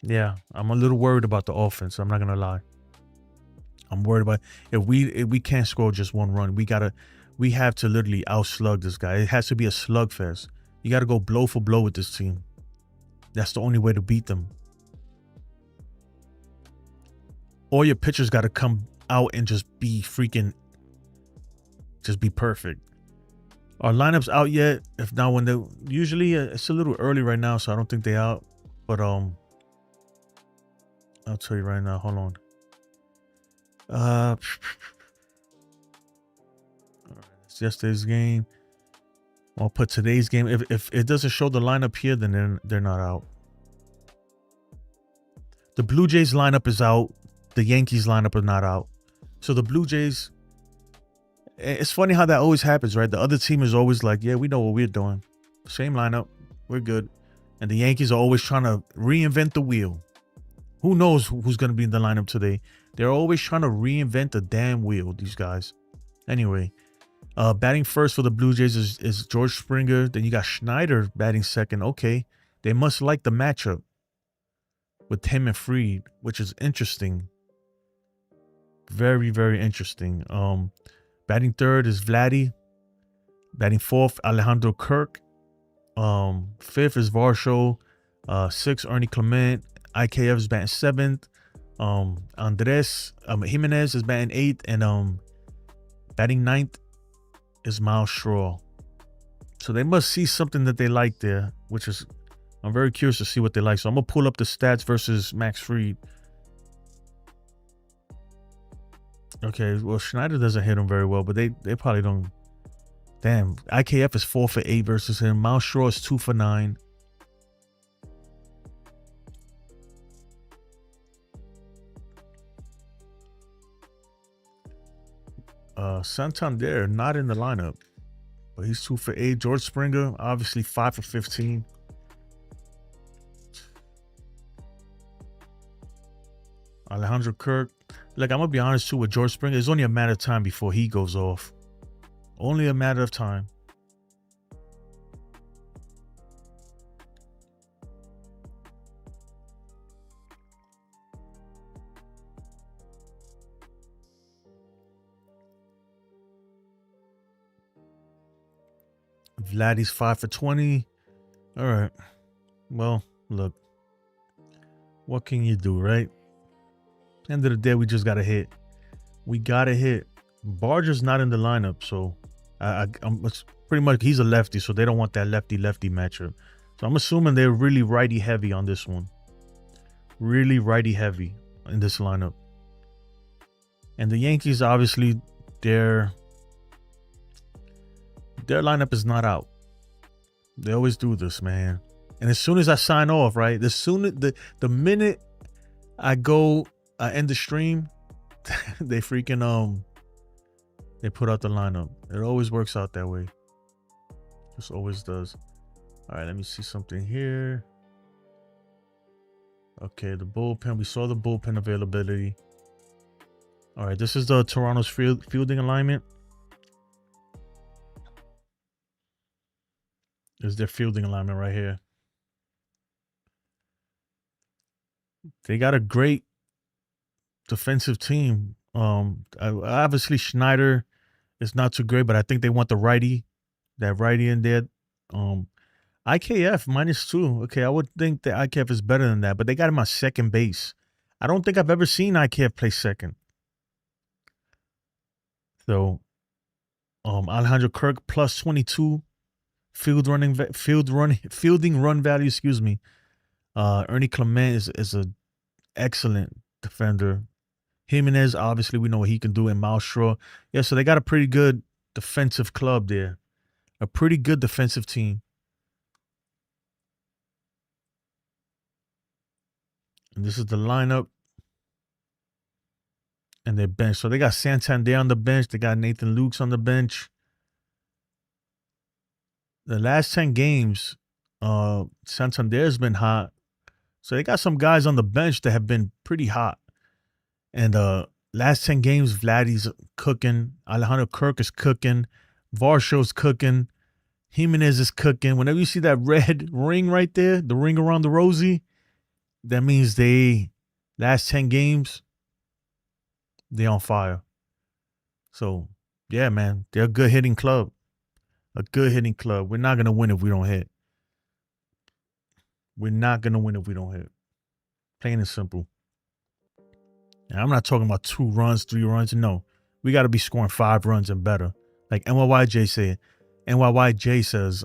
yeah, I'm a little worried about the offense. I'm not going to lie. I'm worried about if we can't score just 1 run. We have to literally outslug this guy. It has to be a slugfest. You got to go blow for blow with this team. That's the only way to beat them. All your pitchers got to come out and just be perfect. Our lineup's out yet? If not, when they usually it's a little early right now, so I don't think they out. But I'll tell you right now. Hold on. It's yesterday's game. I'll put today's game. If it doesn't show the lineup here, then they're not out. The Blue Jays lineup is out. The Yankees lineup are not out. So the Blue Jays, it's funny how that always happens, right? The other team is always like, yeah, we know what we're doing. Same lineup. We're good. And the Yankees are always trying to reinvent the wheel. Who knows who's going to be in the lineup today? They're always trying to reinvent the damn wheel, these guys. Anyway, batting first for the Blue Jays is George Springer. Then you got Schneider batting second. Okay. They must like the matchup with him and Fried, which is interesting. Very, very interesting. Batting third is Vladdy. Batting fourth, Alejandro Kirk. Fifth is Varsho. Sixth, Ernie Clement. IKF is batting seventh. Andres Jimenez is batting eighth, and batting ninth is Miles Straw. So they must see something that they like there, which is, I'm very curious to see what they like. So I'm gonna pull up the stats versus Max Fried. Okay, well, Schneider doesn't hit him very well, but they probably don't Damn, IKF is 4 for 8 versus him. Miles Straw is 2 for 9. Santander not in the lineup, but he's 2 for 8. George Springer obviously 5 for 15. Alejandro Kirk. Like, I'm gonna be honest too with George Springer. It's only a matter of time before he goes off. Only a matter of time. Vladdy's 5 for 20. All right. Well, look. What can you do, right? End of the day, we just got to hit. We got to hit. Barger's not in the lineup, so it's pretty much he's a lefty, so they don't want that lefty-lefty matchup. So I'm assuming they're really righty-heavy on this one. Really righty-heavy in this lineup. And the Yankees, obviously, their lineup is not out. They always do this, man. And as soon as I sign off, right? The minute I go end the stream, they freaking they put out the lineup. It always works out that way. Just always does. All right, let me see something here. Okay, the bullpen. We saw the bullpen availability. All right, this is the Toronto's fielding alignment. This is their fielding alignment right here. They got a great defensive team. Obviously Schneider is not too great, but I think they want the righty, that righty in there. IKF -2. Okay, I would think that IKF is better than that, but they got him on second base. I don't think I've ever seen IKF play second. So, Alejandro Kirk +22 fielding run value. Excuse me. Ernie Clement is a excellent defender. Jimenez, obviously, we know what he can do in Miles Straw. Yeah, so they got a pretty good defensive club there. A pretty good defensive team. And this is the lineup. And their bench. So they got Santander on the bench. They got Nathan Lukes on the bench. The last 10 games, Santander's been hot. So they got some guys on the bench that have been pretty hot. And last 10 games, Vladdy's cooking. Alejandro Kirk is cooking. Varshaw's cooking. Jimenez is cooking. Whenever you see that red ring right there, the ring around the rosy, that means last 10 games, they on fire. So, yeah, man, they're a good hitting club. A good hitting club. We're not going to win if we don't hit. We're not going to win if we don't hit. Plain and simple. And I'm not talking about 2 runs, 3 runs. No, we got to be scoring 5 runs and better. Like NYYJ said. NYYJ says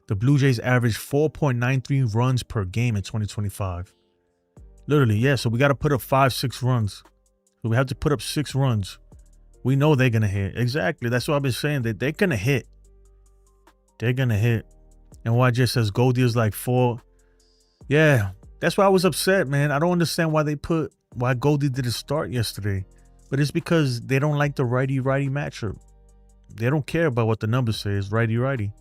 the Blue Jays average 4.93 runs per game in 2025. Literally, yeah. So we got to put up 5-6 runs. So we have to put up 6 runs. We know they're going to hit. Exactly. That's what I've been saying. That they're going to hit. They're going to hit. NYJ says Goldie is like 4. Yeah. That's why I was upset, man. I don't understand why Goldie didn't start yesterday. But it's because they don't like the righty-righty matchup. They don't care about what the numbers say. It's righty-righty.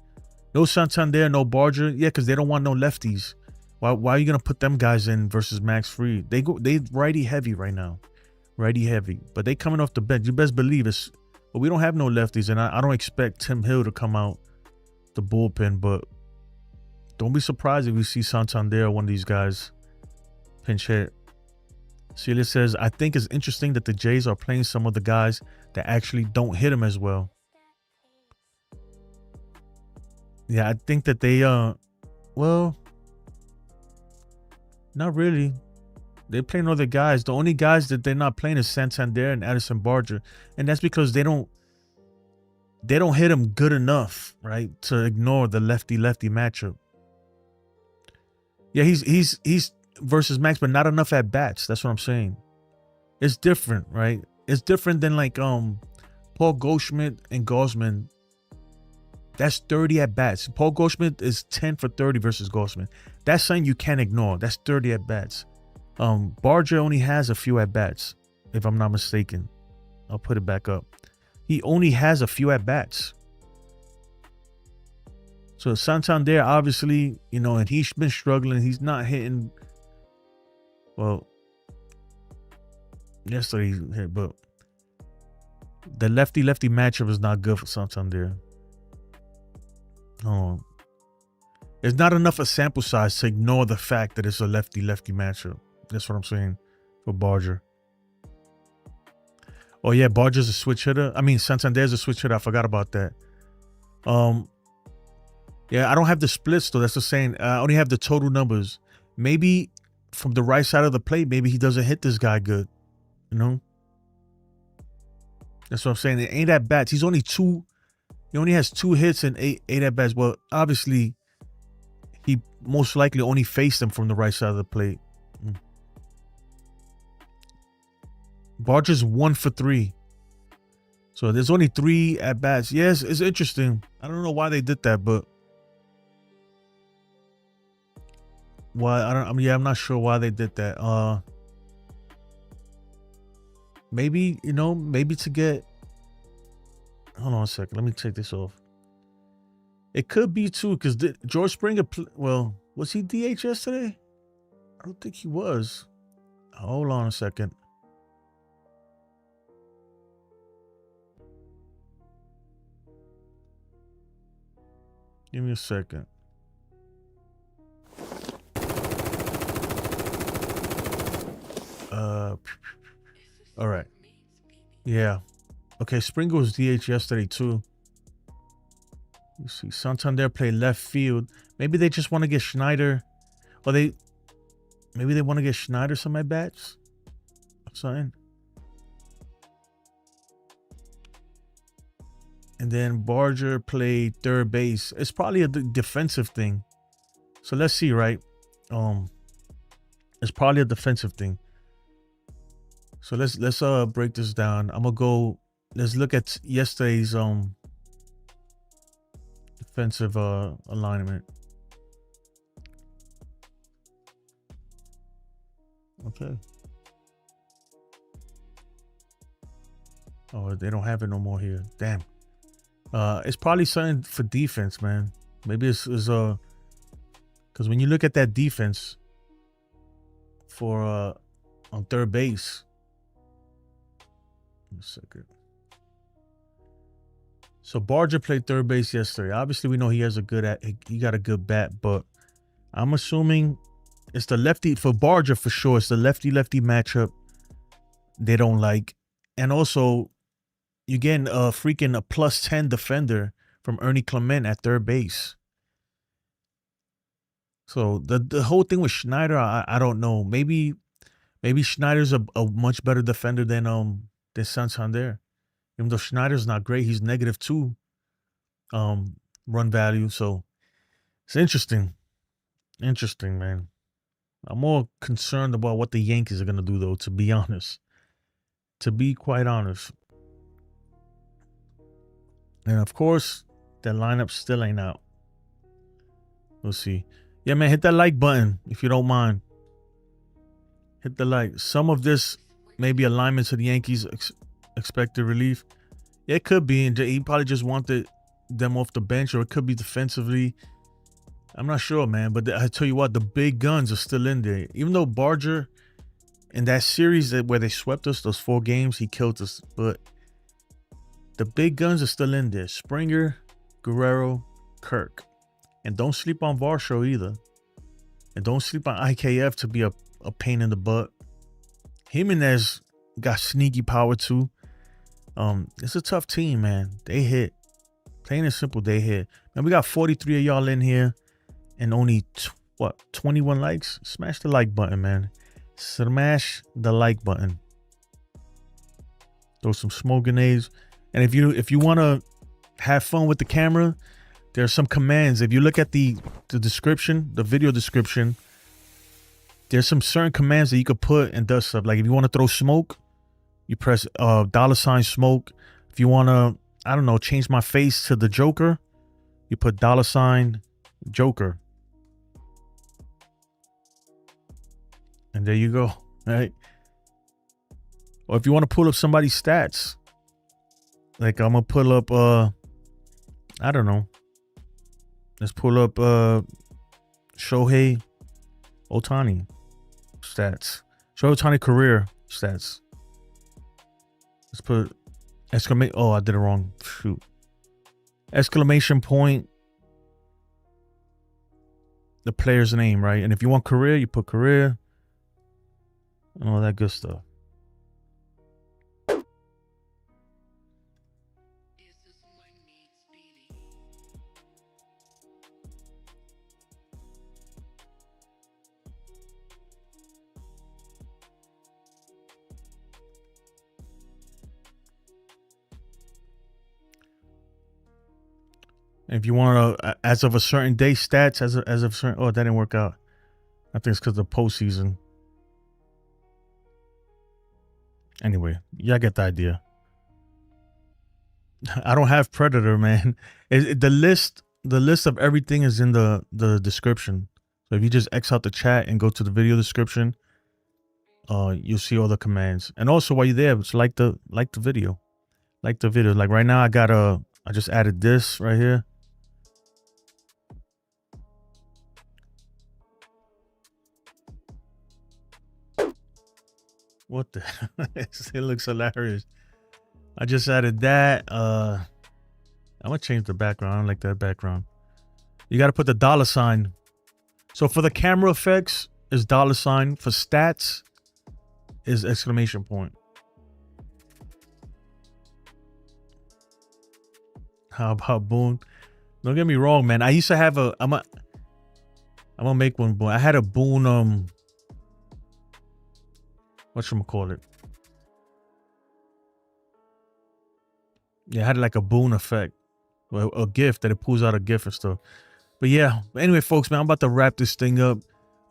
No Santander, no Barger. Yeah, because they don't want no lefties. Why are you going to put them guys in versus Max Fried? They righty-heavy right now. Righty-heavy. But they coming off the bench. You best believe it. But we don't have no lefties. And I don't expect Tim Hill to come out the bullpen. But don't be surprised if we see Santander or one of these guys pinch hit. Celia says, I think it's interesting that the Jays are playing some of the guys that actually don't hit them as well. Yeah, I think that they, well, not really. They're playing other guys. The only guys that they're not playing is Santander and Addison Barger. And that's because they don't hit them good enough, right, to ignore the lefty-lefty matchup. Yeah, he's versus Max, but not enough at bats. That's what I'm saying. It's different, right? It's different than like Paul Goldschmidt and Gosman. That's 30 at bats. Paul Goldschmidt is 10 for 30 versus Goldschmidt. That's something you can't ignore. That's 30 at bats. Barger only has a few at bats, if I'm not mistaken. I'll put it back up. He only has a few at bats. So Santander, obviously, you know, and he's been struggling. He's not hitting. Well, yesterday he hit, but the lefty-lefty matchup is not good for Santander. Oh, there's not enough a sample size to ignore the fact that it's a lefty-lefty matchup. That's what I'm saying for Barger. Oh yeah, Barger's a switch hitter. I mean, Santander's a switch hitter. I forgot about that. Yeah, I don't have the splits though. That's the saying. I only have the total numbers. Maybe from the right side of the plate, maybe he doesn't hit this guy good. You know? That's what I'm saying. It ain't at bats. He only has 2 hits and eight at bats. Well, obviously, he most likely only faced him from the right side of the plate. Barger's 1 for 3. So there's only 3 at bats. Yes, it's interesting. I don't know why they did that, but why I'm not sure why they did that. Maybe, you know, maybe to get, hold on a second, let me take this off. It could be too, because George Springer, well, was he DH yesterday? I don't think he was. Hold on a second. Give me a second. All right. Yeah. Okay, Springer was DH yesterday too. You see, Santander played left field. Maybe they just want to get Schneider, or maybe they want to get Schneider some at bats. Something. And then Barger played third base. It's probably a defensive thing. So let's see, right? It's probably a defensive thing. So let's break this down. I'm gonna go. Let's look at yesterday's defensive alignment. Okay. Oh, they don't have it no more here. Damn. It's probably something for defense, man. Maybe it's because when you look at that defense for on third base. A second. So Barger played third base yesterday. Obviously, we know he got a good bat, but I'm assuming it's the lefty for Barger for sure. It's the lefty-lefty matchup they don't like, and also you're getting a +10 defender from Ernie Clement at third base. So the whole thing with Schneider, I don't know. Maybe Schneider's a much better defender than Santander. Even though Schneider's not great, he's -2 run value. So it's interesting. Interesting, man. I'm more concerned about what the Yankees are gonna do, though, to be honest. To be quite honest. And of course, that lineup still ain't out. We'll see. Yeah, man, hit that like button if you don't mind. Hit the like. Some of this may be alignment to the Yankees expected relief. Yeah, it could be. And he probably just wanted them off the bench, or it could be defensively. I'm not sure, man. But I tell you what, the big guns are still in there. Even though Barger, in that series where they swept us, those 4 games, he killed us. But the big guns are still in there. Springer, Guerrero, Kirk. And don't sleep on Varsho either. And don't sleep on IKF to be a pain in the butt. Jimenez got sneaky power too. It's a tough team, man. They hit. Plain and simple, they hit. And we got 43 of y'all in here and only 21 likes. Smash the like button, man. Smash the like button. Throw some smoke grenades. And if you want to have fun with the camera, there's some commands. If you look at the description, the video description, there's some certain commands that you could put and does stuff. Like if you want to throw smoke, you press $smoke. If you want to, I don't know, change my face to the Joker, You put $ Joker. And there you go, right? Or if you want to pull up somebody's stats, like I'm gonna pull up I don't know. Let's pull up Shohei Ohtani stats. Shohei Ohtani career stats. Let's put exclamation. Oh, I did it wrong. Shoot. Exclamation point. The player's name, right? And if you want career, you put career. And all that good stuff. If you want to, as of a certain day, stats as of certain. Oh, that didn't work out. I think it's because of the postseason. Anyway, y'all get the idea. I don't have Predator, man. The list of everything is in the description. So if you just X out the chat and go to the video description, you'll see all the commands. And also while you're there, just like the video. Like the video. Like right now, I just added this right here. What the? It looks hilarious. I just added that. I'm gonna change the background. I don't like that background. You got to put the $. So for the camera effects is $. For stats is exclamation point. How about Boone? Don't get me wrong, man. I used to have I'm gonna make one Boone. I had a Boone whatchamacallit? Yeah, I had like a Boone effect. Well, a GIF that it pulls out a GIF and stuff. But yeah, anyway, folks, man, I'm about to wrap this thing up.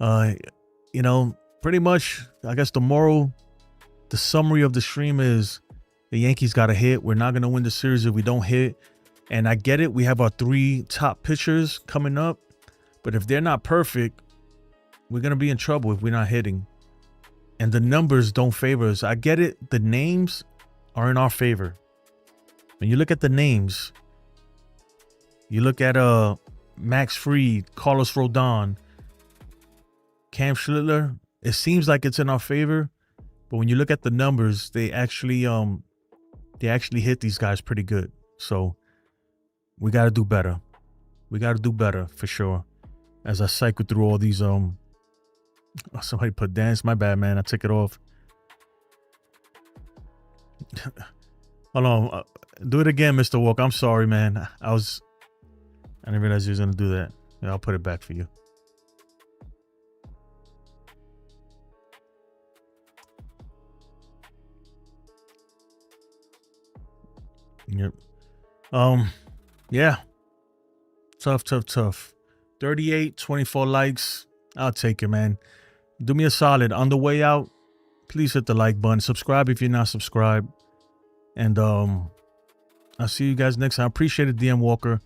You know, pretty much, I guess the summary of the stream is the Yankees got to hit. We're not going to win the series if we don't hit. And I get it. We have our 3 top pitchers coming up. But if they're not perfect, we're going to be in trouble if we're not hitting. And the numbers don't favor us. I get it. The names are in our favor. When you look at the names, you look at Max Fried, Carlos Rodon, Cam Schlittler, it seems like it's in our favor. But when you look at the numbers, they actually hit these guys pretty good. So we got to do better. We got to do better for sure. As I cycle through all these somebody put dance. My bad, man. I took it off. Hold on. Do it again, Mr. Walker. I'm sorry, man. I didn't realize you was going to do that. Yeah, I'll put it back for you. Yep. Yeah. Tough. 38, 24 likes. I'll take it, man. Do me a solid. On the way out, please hit the like button. Subscribe if you're not subscribed. And I'll see you guys next time. I appreciate it, DM Walker.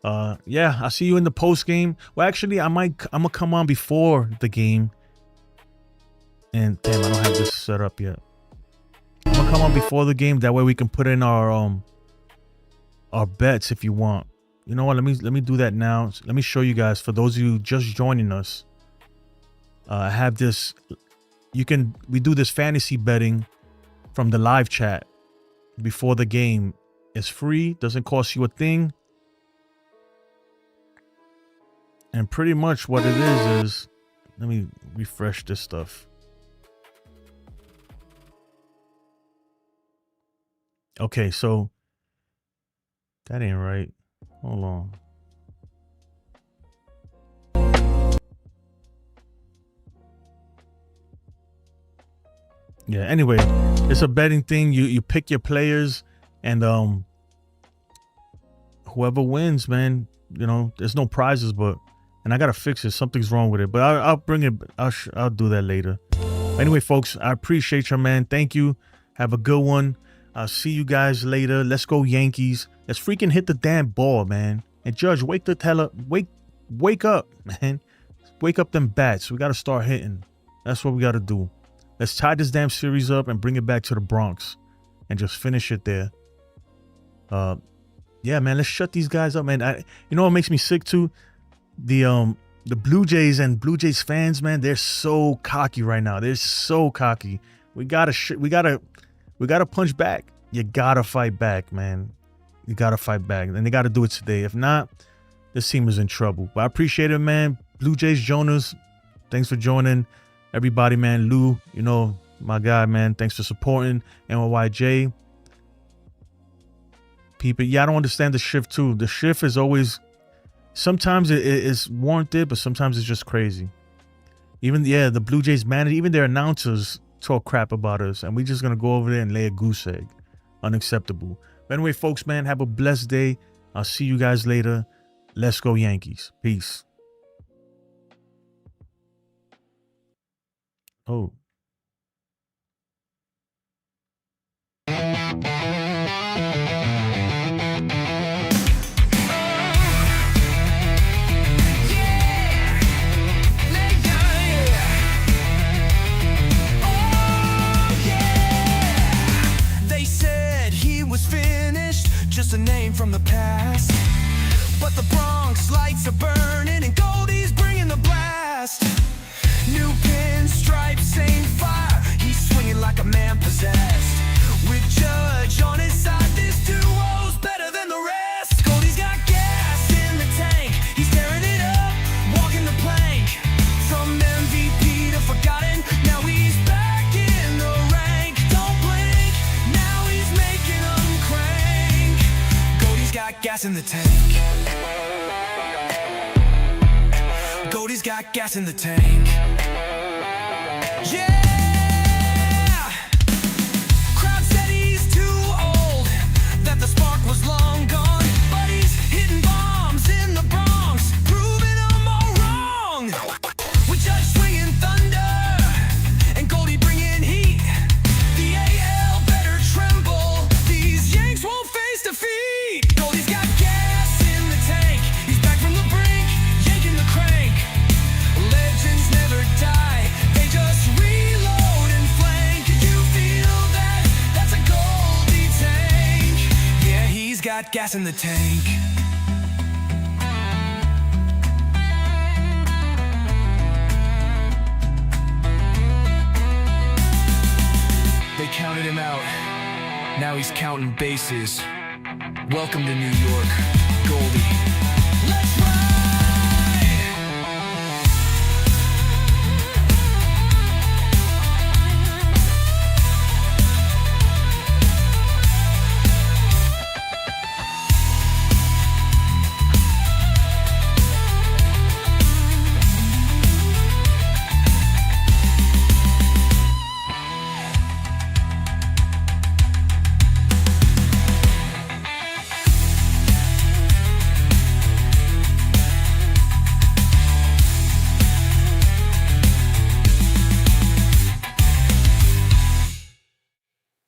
Yeah, I'll see you in the post game. Well, actually, I'm gonna come on before the game. And damn, I don't have this set up yet. I'm gonna come on before the game. That way we can put in our bets if you want. You know what? Let me do that now. Let me show you guys. For those of you just joining us, I have this. We do this fantasy betting from the live chat before the game. It's free, doesn't cost you a thing. And pretty much what it is let me refresh this stuff. Okay, so that ain't right. Hold on. Yeah, anyway, it's a betting thing. You pick your players, and whoever wins, man, you know, there's no prizes, and I gotta fix it. Something's wrong with it, but I'll bring it. I'll do that later. Anyway, folks, I appreciate you, man. Thank you. Have a good one. I'll see you guys later. Let's go Yankees. Let's freaking hit the damn ball, man. And Judge, wake the hell up. Wake up, man. Wake up them bats. We got to start hitting. That's what we got to do. Let's tie this damn series up and bring it back to the Bronx and just finish it there. Yeah, man, let's shut these guys up, man. You know what makes me sick too? The Blue Jays and Blue Jays fans, man, they're so cocky right now. They're so cocky. We gotta punch back. You gotta fight back, man. You gotta fight back, and they gotta do it today. If not, this team is in trouble. But I appreciate it, man. Blue Jays Jonas, thanks for joining. Everybody, man. Lou, you know, my guy, man. Thanks for supporting. NYJ. People, yeah, I don't understand the shift too. The shift is always, sometimes it is warranted, but sometimes it's just crazy. Even, yeah, the Blue Jays manager, even their announcers talk crap about us, and we're just gonna go over there and lay a goose egg. Unacceptable. But anyway, folks, man, have a blessed day. I'll see you guys later. Let's go Yankees. Peace. Oh. Just a name from the past, but the Bronx lights are burning and Goldie's bringing the blast. New pinstripes, same fire, he's swinging like a man possessed. With Judge on his side, this duo's better than the rest. Goldie's got gas in the tank, he's tearing it up, walking the plank. From MVP to forgotten, now he's back in the rank. Don't blink, now he's making them crank. Goldie's got gas in the tank. Goldie's got gas in the tank. Yeah! Crowd said he's too old, that the spark was long gone. But he's hitting bombs in the Bronx, proving them all wrong. With Judge swinging thunder and Goldie bringing heat, the AL better tremble, these Yanks won't face defeat. Goldie's got gas in the tank, he's back from the brink, yanking the crank. Legends never die, they just reload and flank. You feel that? That's a Goldie tank. Yeah, he's got gas in the tank. They counted him out, now he's counting bases. Welcome to New York, Goldie. Let's ride!